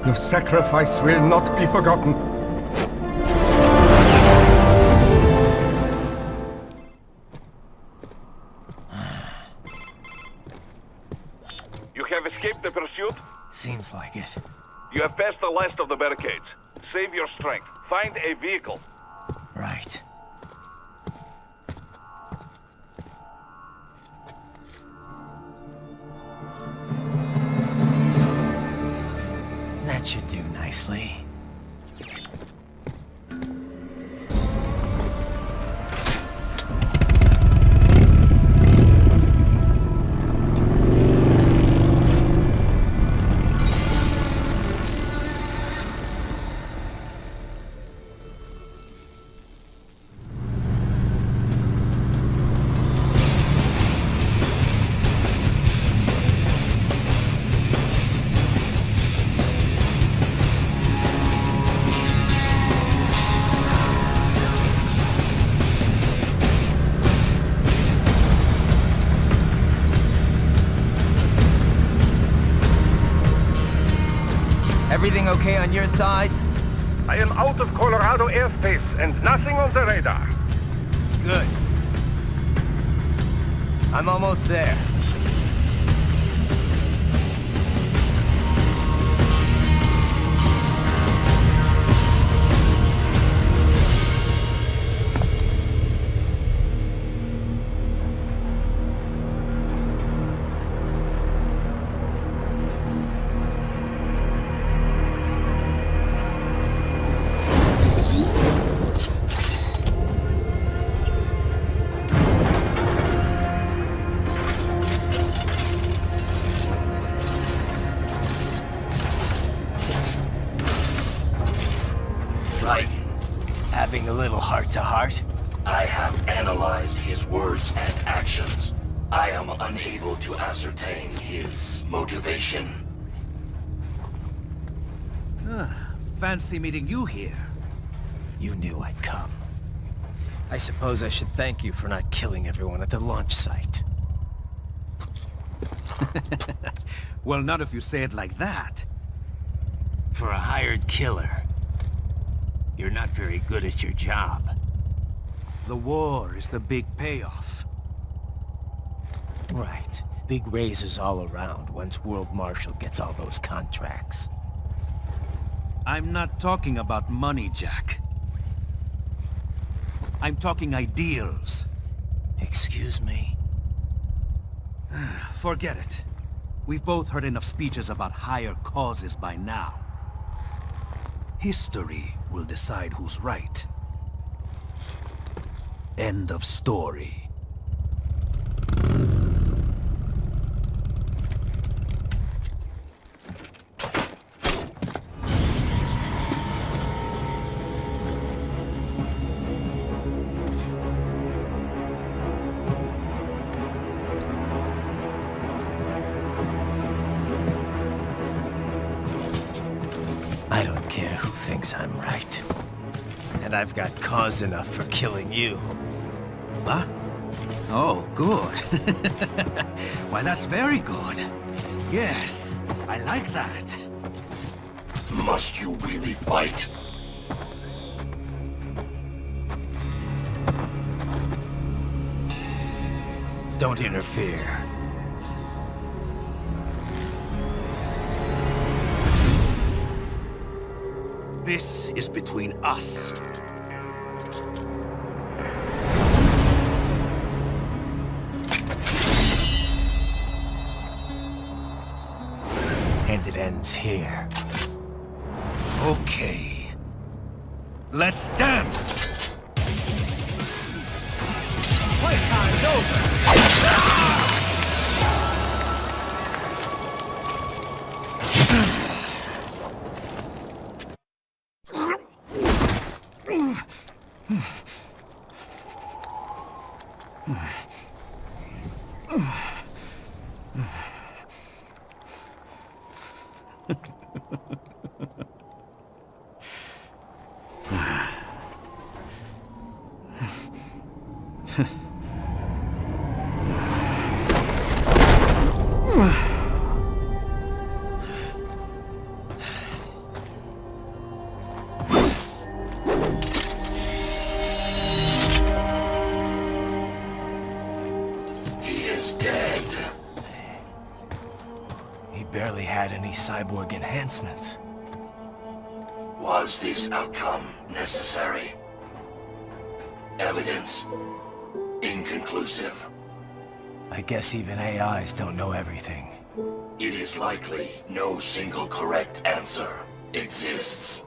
Your sacrifice will not be forgotten. You have escaped the pursuit? Seems like it. You have passed the last of the barricades. Save your strength. Find a vehicle. Right. nicely. Everything okay on your side? I am out of Colorado airspace and nothing on the radar. Good. I'm almost there. Raiden, Having a little heart-to-heart? I have analyzed his words and actions. I am unable to ascertain his motivation. Fancy meeting you here. You knew I'd come. I suppose I should thank you for not killing everyone at the launch site. Well, not if you say it like that. For a hired killer, you're not very good at your job. The war is the big payoff. Right. Big raises all around once World Marshal gets all those contracts. I'm not talking about money, Jack. I'm talking ideals. Excuse me? Forget it. We've both heard enough speeches about higher causes by now. History will decide who's right. End of story. I don't care who thinks I'm right. And I've got cause enough for killing you. Huh? Oh, good. Why, that's very good. Yes, I like that. Must you really fight? Don't interfere. This is between us. And it ends here. Okay. Let's dance! Playtime's over! Barely had any cyborg enhancements. Was this outcome necessary? Evidence inconclusive. I guess even AIs don't know everything. It is likely no single correct answer. exists.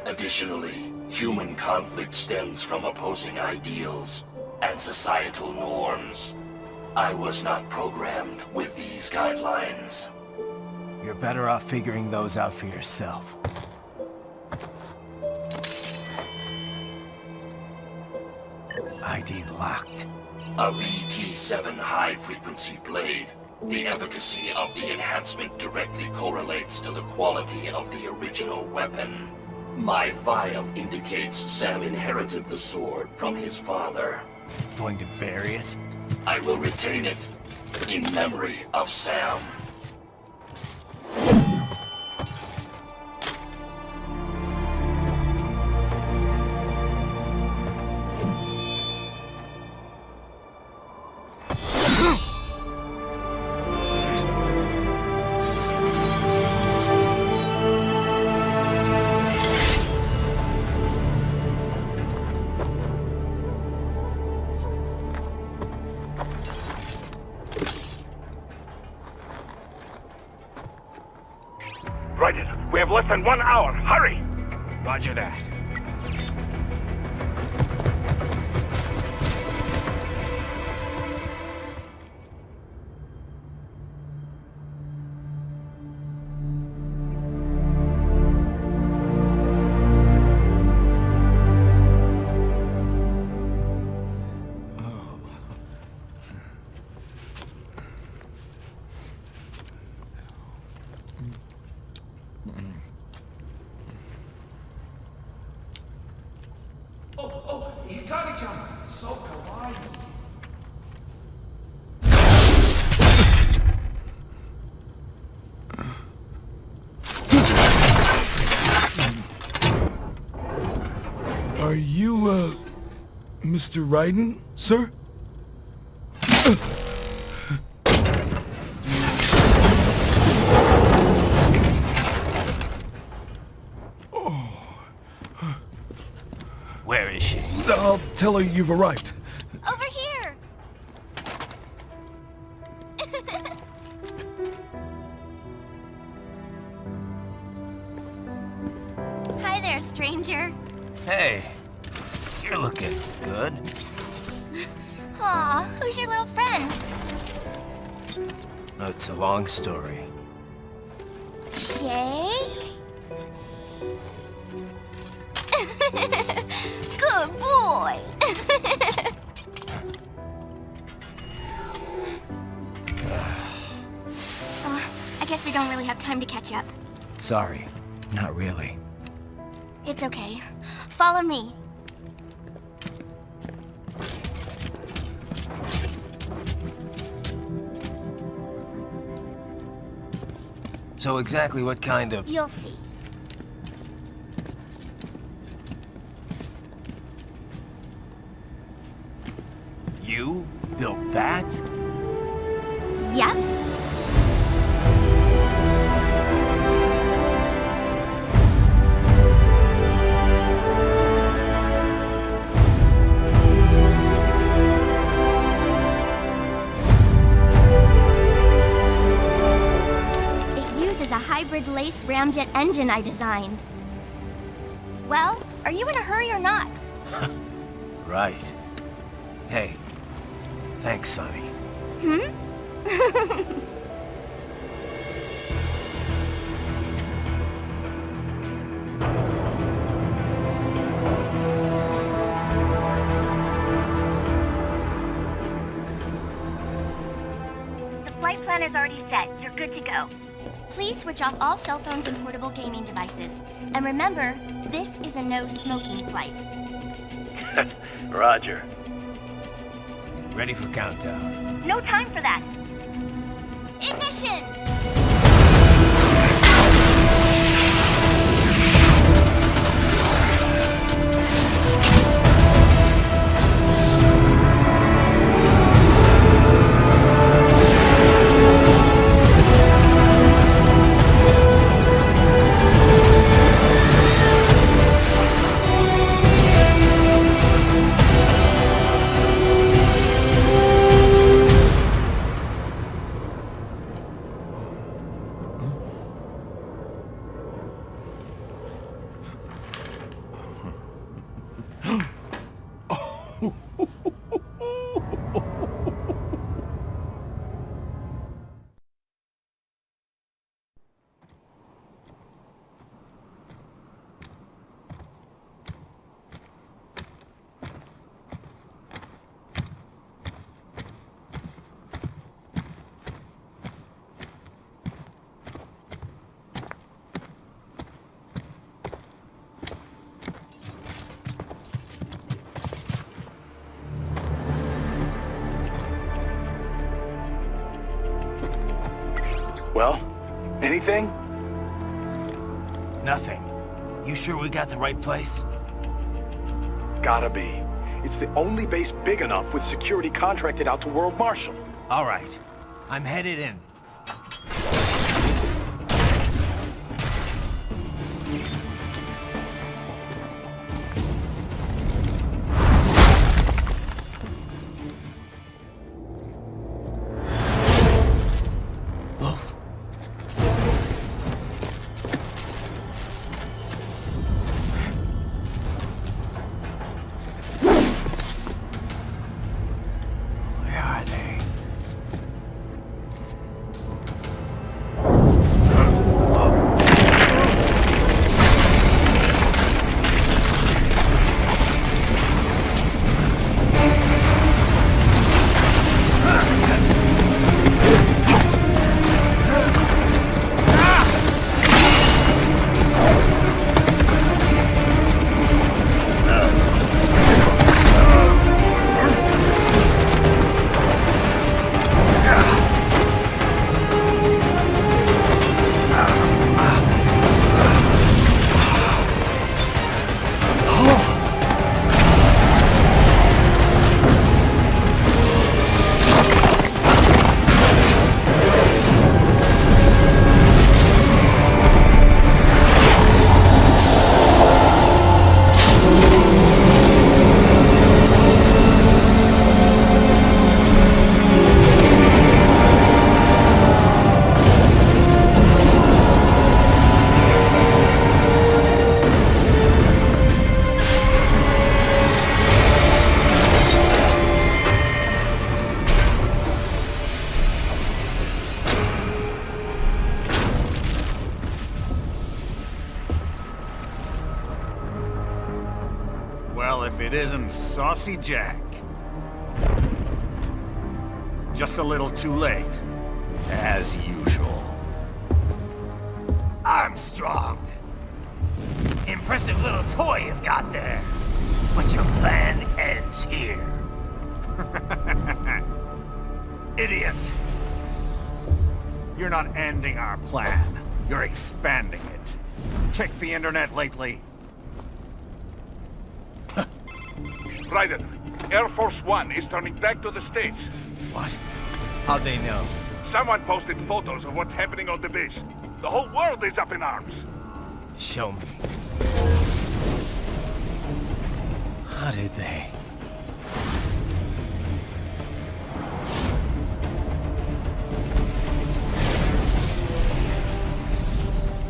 Additionally, human conflict stems from opposing ideals and societal norms. I was not programmed with these guidelines. You're better off figuring those out for yourself. ID locked. A VT7 high-frequency blade. The efficacy of the enhancement directly correlates to the quality of the original weapon. My file indicates Sam inherited the sword from his father. Going to bury it? I will retain it in memory of Sam. Raiden, we have less than 1 hour. Hurry! Roger that. Are you, Mr. Raiden, sir? Where is she? I'll tell her you've arrived. Over here! Hi there, stranger. Hey, you're looking good. Aw, who's your little friend? Oh, it's a long story. Shake? Good boy! I guess we don't really have time to catch up. Sorry, not really. It's okay. Follow me. So exactly what kind of... You'll see. You built that? Yep. A hybrid lace ramjet engine I designed. Well, are you in a hurry or not? Right. Hey, thanks, Sonny. Hmm? The flight plan is already set. You're good to go. Please switch off all cell phones and portable gaming devices. And remember, this is a no-smoking flight. Roger. Ready for countdown. No time for that. Ignition! Well, anything? Nothing. You sure we got the right place? Gotta be. It's the only base big enough with security contracted out to World Marshal. All right. I'm headed in. Well, if it isn't Saucy Jack. Just a little too late, as usual. Armstrong! Impressive little toy you've got there. But your plan ends here. Idiot! You're not ending our plan. You're expanding it. Check the internet lately. Raiden, Air Force One is turning back to the States. What? How'd they know? Someone posted photos of what's happening on the base. The whole world is up in arms. Show me. How did they?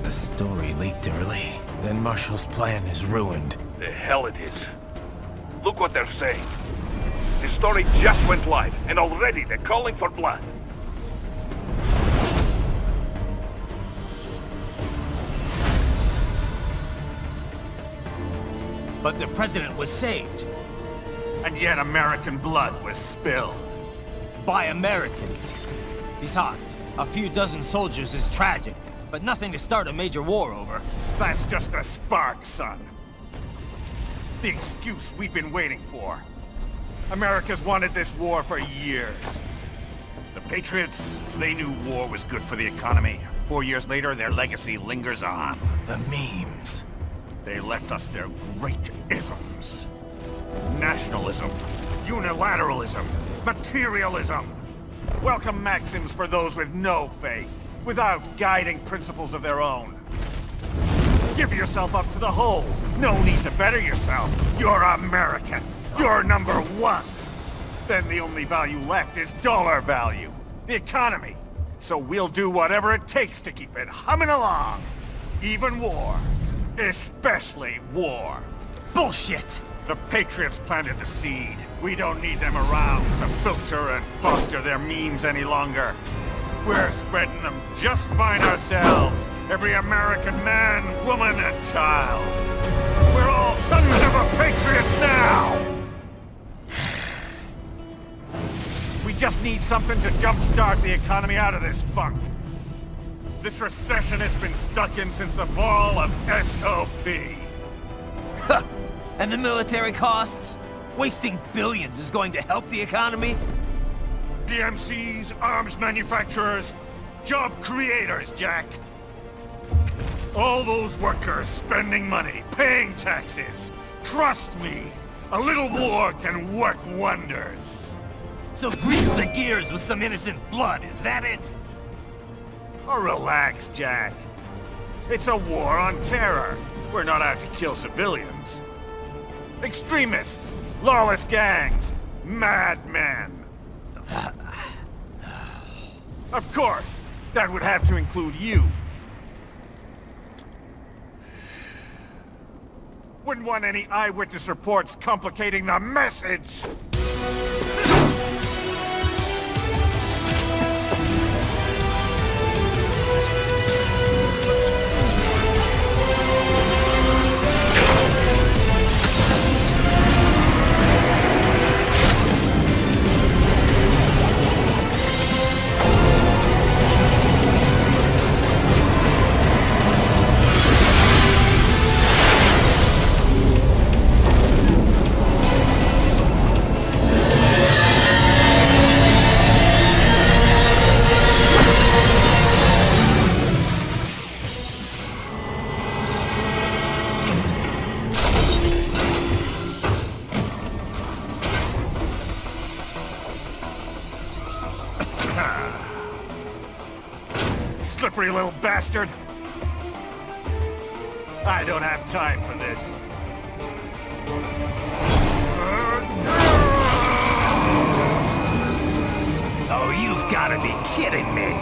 The story leaked early. Then Marshall's plan is ruined. The hell it is. Look what they're saying. The story just went live, and already they're calling for blood. But the president was saved. And yet American blood was spilled. By Americans. Besides, a few dozen soldiers is tragic, but nothing to start a major war over. That's just a spark, son. The excuse we've been waiting for. America's wanted this war for years. The Patriots, they knew war was good for the economy. 4 years later, their legacy lingers on. The memes. They left us their great isms. Nationalism, unilateralism, materialism. Welcome maxims for those with no faith, without guiding principles of their own. Give yourself up to the whole. No need to better yourself. You're American. You're number one. Then the only value left is dollar value. The economy. So we'll do whatever it takes to keep it humming along. Even war. Especially war. Bullshit! The Patriots planted the seed. We don't need them around to filter and foster their memes any longer. We're spreading them just fine ourselves. Every American man, woman, and child. We're all sons of a Patriots now! We just need something to jumpstart the economy out of this funk. This recession it's been stuck in since the fall of SOP. And the military costs? Wasting billions is going to help the economy? DMCs, arms manufacturers, Job creators, Jack. All those workers spending money, paying taxes. Trust me, a little war can work wonders. So grease the gears with some innocent blood, is that it? Oh, relax, Jack. It's a war on terror. We're not out to kill civilians. Extremists, lawless gangs, madmen. Of course, that would have to include you. Wouldn't want any eyewitness reports complicating the message! Slippery little bastard! I don't have time for this. Oh, you've gotta be kidding me!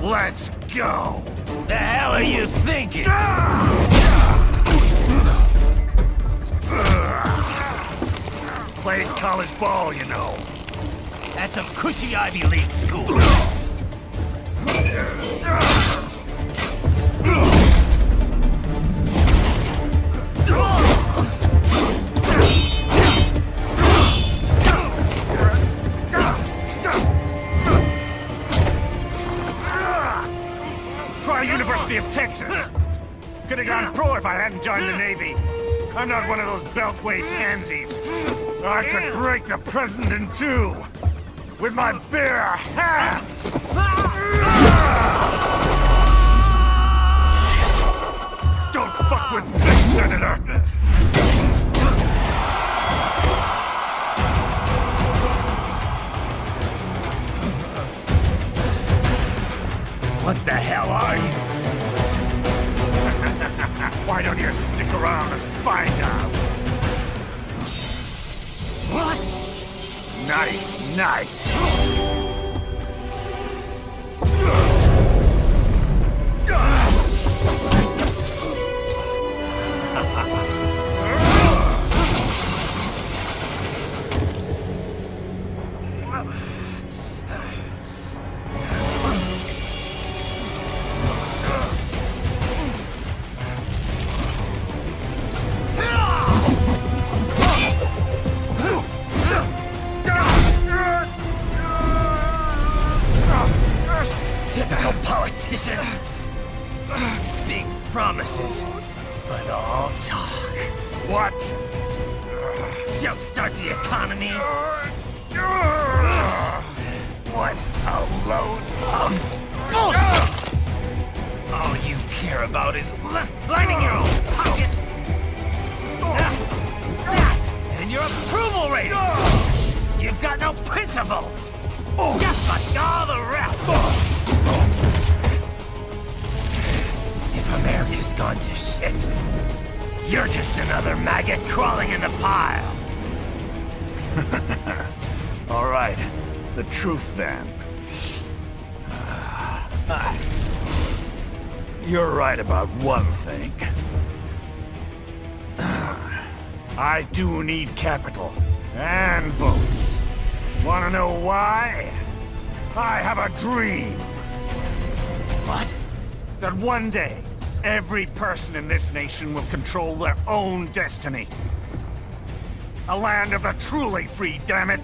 Let's go! The hell are you thinking? Played college ball, you know. That's some cushy Ivy League school. Try University of Texas. Could have gone pro if I hadn't joined the Navy. I'm not one of those beltway pansies. I could break the president in two with my bare hands. Don't fuck with this, Senator. What the hell are you? Why don't you stick around and find out? What? Nice, nice. Typical politician. Big promises, but all talk. What? Jumpstart the economy. What a load of bullshit! All you care about is lining your own pockets. That and your approval ratings. You've got no principles. Just like all the rest. If America's gone to shit, you're just another maggot crawling in the pile. All right, the truth then. You're right about one thing. I do need capital and votes. Wanna know why? I have a dream. What? That one day, every person in this nation will control their own destiny. A land of the truly free, damn it.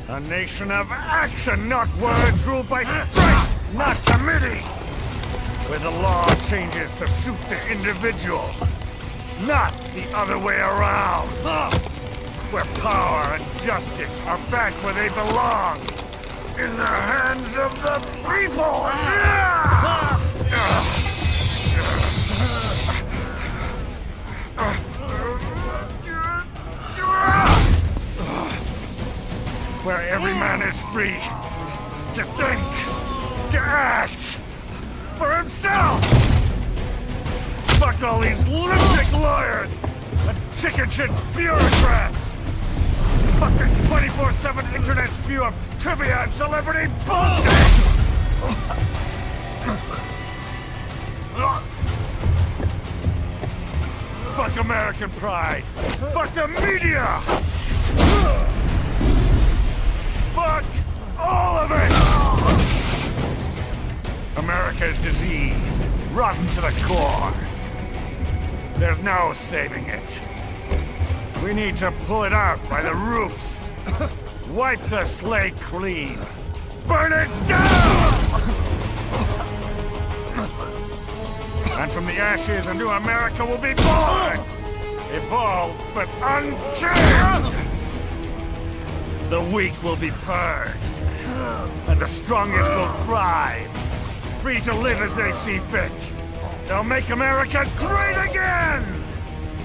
A nation of action, not words, ruled by strength, not committee. Where the law changes to suit the individual, not the other way around. Where power and justice are back where they belong. In the hands of the people! Where every man is free to think, to act for himself! Fuck all these lipstick lawyers and chicken shit bureaucrats! Fuck this 24/7 internet spew of trivia and celebrity bullshit! Fuck American pride! Fuck the media! Fuck all of it! America is diseased, rotten to the core. There's no saving it. We need to pull it out by the roots. Wipe the slate clean. Burn it down! And from the ashes, a new America will be born! Evolved, but unchained! The weak will be purged, and the strongest will thrive, free to live as they see fit. They'll make America great again!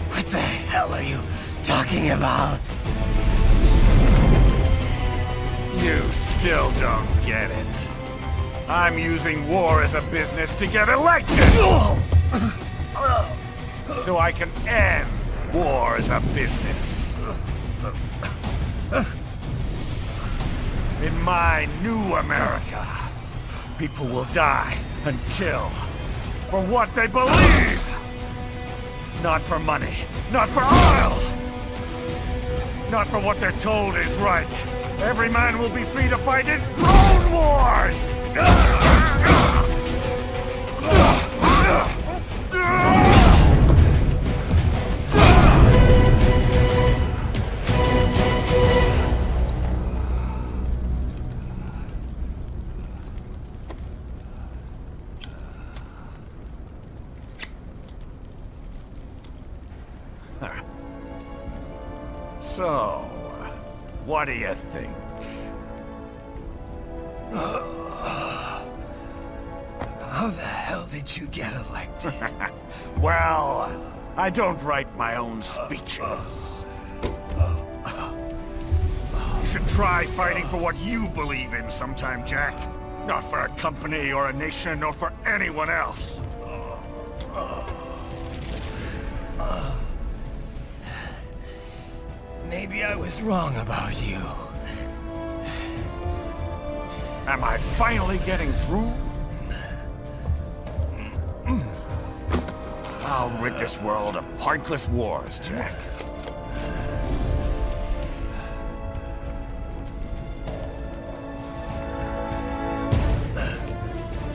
What the hell are you talking about? You still don't get it. I'm using war as a business to get elected! So I can end war as a business. In my new America, people will die and kill for what they believe! Not for money, not for oil! Not for what they're told is right. Every man will be free to fight his own wars! So, what do you think? How the hell did you get elected? Well, I don't write my own speeches. You should try fighting for what you believe in sometime, Jack. Not for a company or a nation or for anyone else. Maybe I was wrong about you. Am I finally getting through? I'll rid this world of pointless wars, Jack.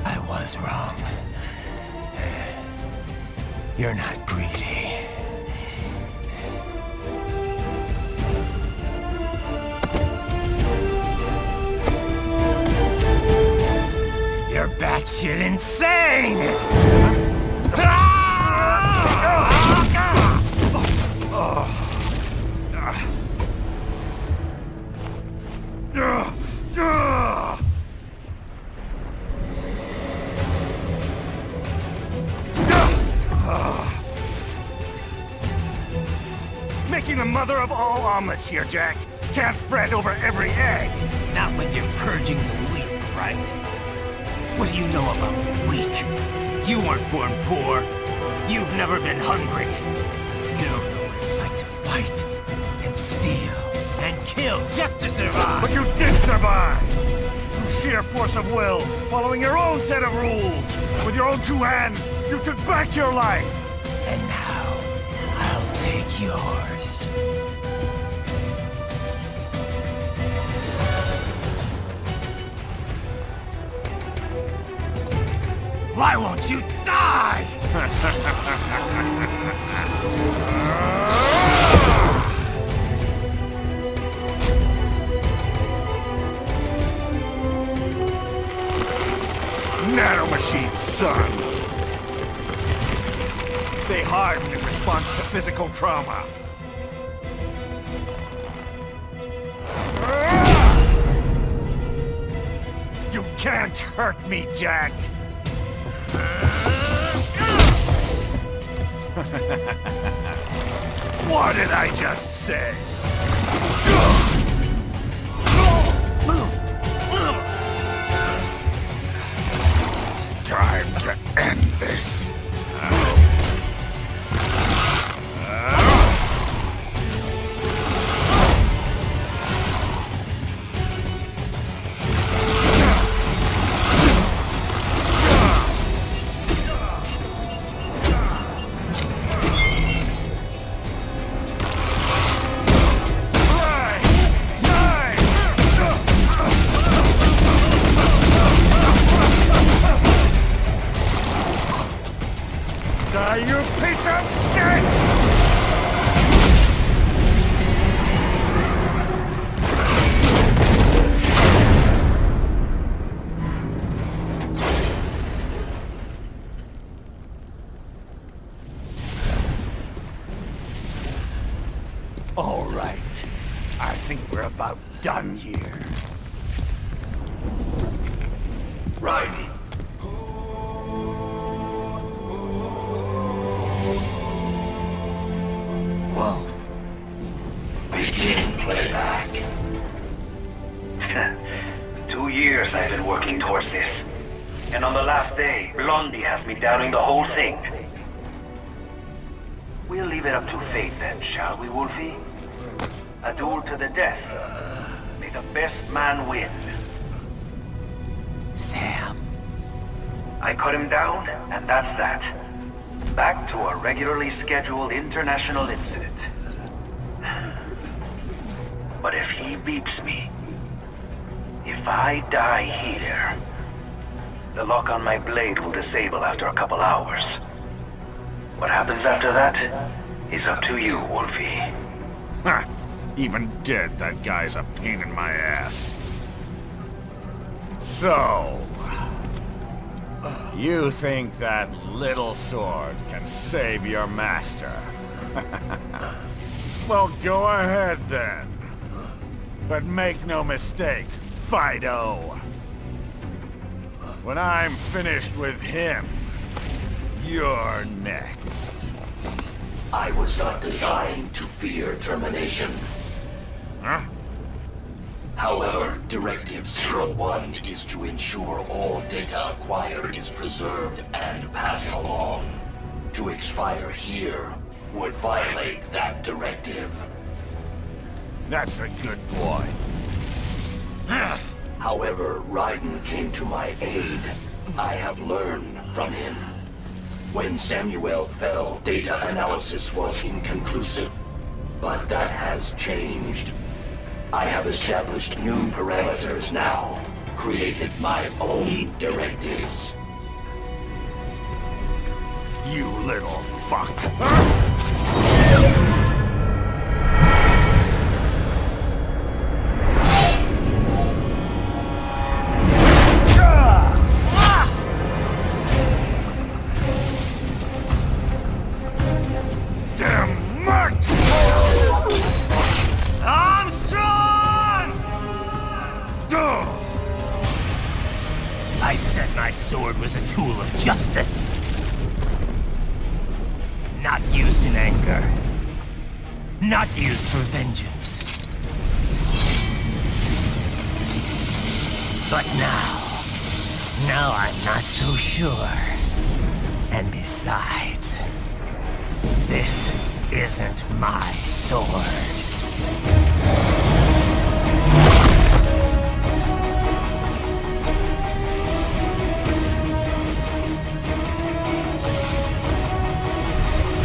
I was wrong. You're not greedy. You're batshit insane! Making the mother of all omelets here, Jack. Can't fret over every egg. Not when you're purging the weak, right? What do you know about the weak? You weren't born poor. You've never been hungry. You don't know what it's like to fight, and steal, and kill just to survive. But you did survive! Through sheer force of will, following your own set of rules. With your own two hands, you took back your life. And now, I'll take yours. Why won't you die? Nanomachines, son! They harden in response to physical trauma. You can't hurt me, Jack! What did I just say? Time to end this. You piece of shit! All right. I think we're about done here. Raiden. Wolf. Begin playback. 2 years I've been working towards this. And on the last day, Blondie has me downing the whole thing. We'll leave it up to fate then, shall we, Wolfie? A duel to the death. May the best man win. Sam. I cut him down, and that's that. Back to a regularly scheduled international incident. But if he beeps me, if I die here, the lock on my blade will disable after a couple hours. What happens after that is up to you, Wolfie. Ha! Even dead, that guy's a pain in my ass. So... you think that little sword can save your master? Well, go ahead then. But make no mistake, Fido. When I'm finished with him, you're next. I was not designed to fear termination. Huh? However, Directive 01 is to ensure all data acquired is preserved and passed along. To expire here would violate that directive. That's a good boy. However, Raiden came to my aid. I have learned from him. When Samuel fell, data analysis was inconclusive. But that has changed. I have established new parameters now, created my own directives. You little fuck. I said my sword was a tool of justice. Not used in anger. Not used for vengeance. But now I'm not so sure. And besides, this isn't my sword.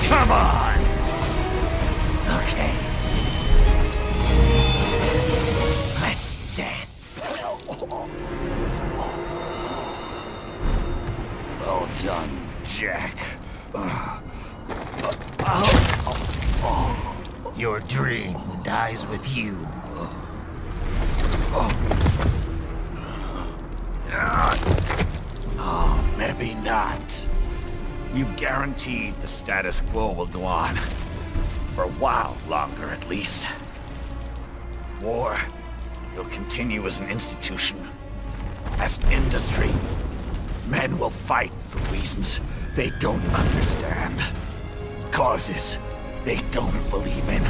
Come on! Okay. Let's dance. Oh done, Jack. Your dream dies with you. Oh, maybe not. You've guaranteed the status quo will go on. For a while longer, at least. War will continue as an institution, as an industry. Men will fight for reasons they don't understand. Causes they don't believe in.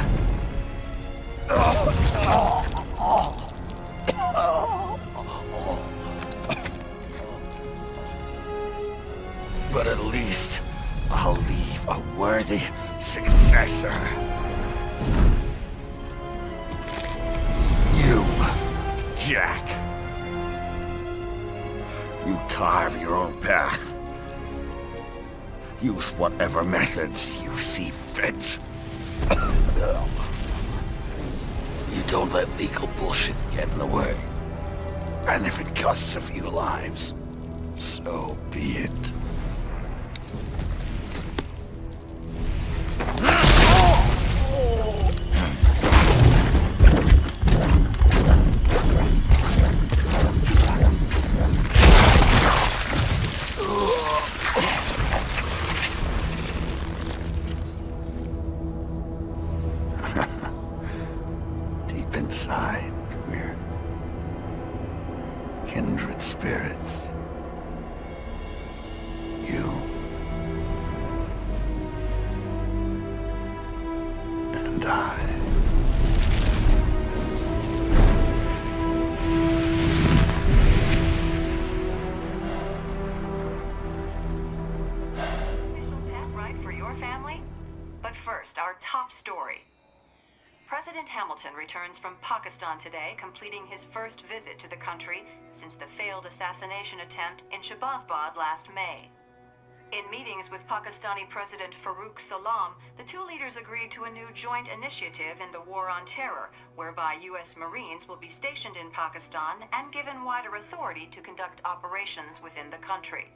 But at least I'll leave a worthy successor. You, Jack. You carve your own path. Use whatever methods you see fit. You don't let legal bullshit get in the way. And if it costs a few lives, so be it. Deep inside, we're kindred spirits. You and I. Official pet right for your family? But first, our top story. President Hamilton returns from Pakistan today, completing his first visit to the country since the failed assassination attempt in Shahbazbad last May. In meetings with Pakistani President Farooq Salam, the two leaders agreed to a new joint initiative in the war on terror, whereby U.S. Marines will be stationed in Pakistan and given wider authority to conduct operations within the country.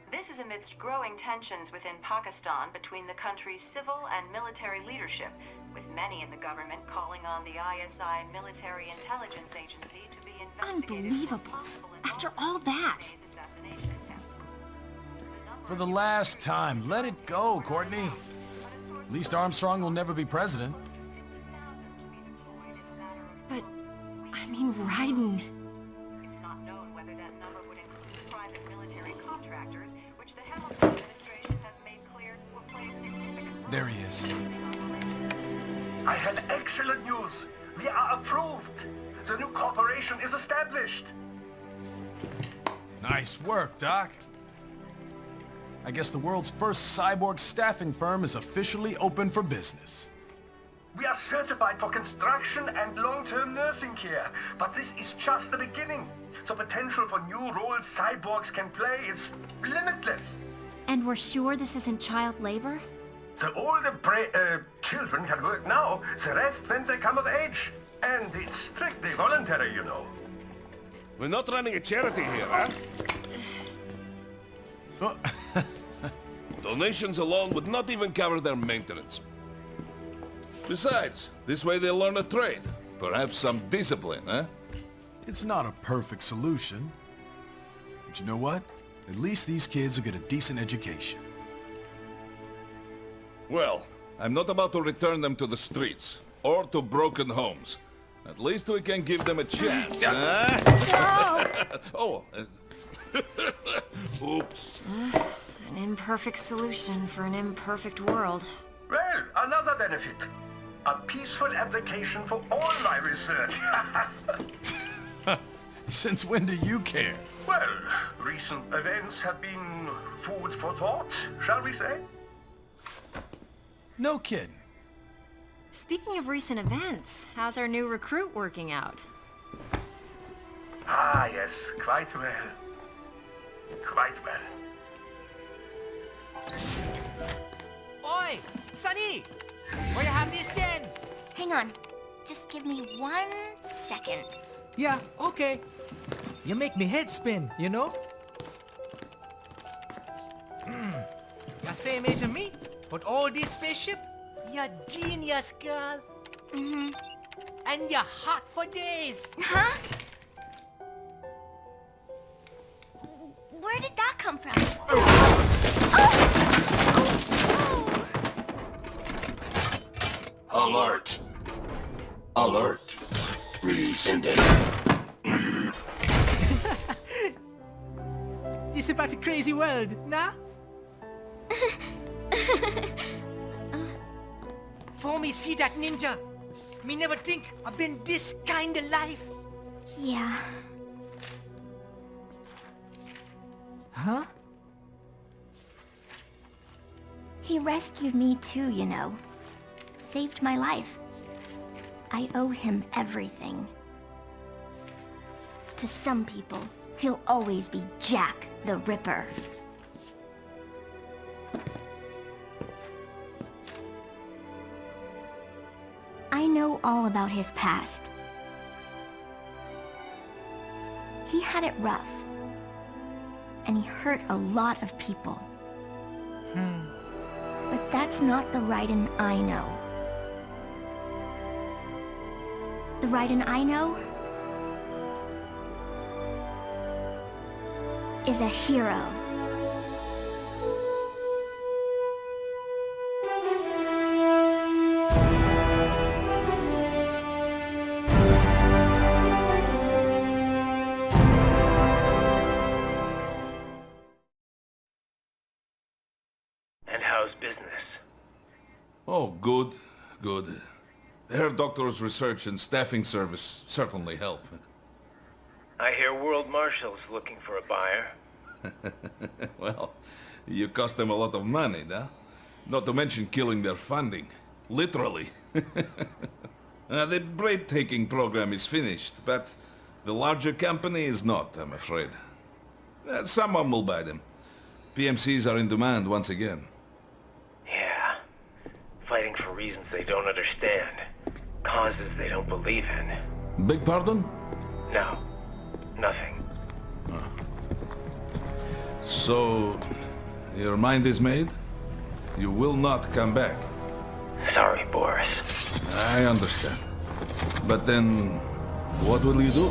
This is amidst growing tensions within Pakistan between the country's civil and military leadership, with many in the government calling on the ISI military intelligence agency to be investigated. Unbelievable. After all that. For the last time, let it go, Courtney. At least Armstrong will never be president. But, I mean, Raiden. It's not known whether that number would include private military contractors, which the Hamilton administration has made clear will play a significant role. There he is. I have excellent news. We are approved. The new corporation is established. Nice work, Doc. I guess the world's first cyborg staffing firm is officially open for business. We are certified for construction and long-term nursing care, but this is just the beginning. The potential for new roles cyborgs can play is limitless. And we're sure this isn't child labor? The older children can work now, the rest when they come of age. And it's strictly voluntary, you know. We're not running a charity here, huh? Donations alone would not even cover their maintenance. Besides, this way they'll learn a trade. Perhaps some discipline, eh? It's not a perfect solution. But you know what? At least these kids will get a decent education. Well, I'm not about to return them to the streets, or to broken homes. At least we can give them a chance, huh? Oh, oops. An imperfect solution for an imperfect world. Well, another benefit. A peaceful application for all my research. Since when do you care? Well, recent events have been food for thought, shall we say? No kidding. Speaking of recent events, how's our new recruit working out? Ah, yes, quite well. Quite well. Oi! Sonny! Where you have this then? Hang on. Just give me 1 second. Yeah, okay. You make me head spin, you know? same age as me. But all this spaceship, you're genius, girl. Mm-hmm. And you're hot for days. Huh? Where did that come from? Alert! Alert! Rescinding. This about a crazy world, nah? For me see that ninja, me never think I've been this kind of life. Yeah. Huh? He rescued me too, you know. Saved my life. I owe him everything. To some people, he'll always be Jack the Ripper. I know all about his past. He had it rough. And he hurt a lot of people. But that's not the Raiden I know. The Raiden I know is a hero. And how's business? Oh, good, good. Her doctor's research and staffing service certainly help. I hear World Marshal's looking for a buyer. Well, you cost them a lot of money, nah? Not to mention killing their funding. Literally. The breathtaking program is finished, but the larger company is not, I'm afraid. Someone will buy them. PMCs are in demand once again. Yeah. Fighting for reasons they don't understand. Causes they don't believe in. Beg pardon? No. Nothing. So, your mind is made? You will not come back? Sorry, Boris. I understand. But then, what will you do?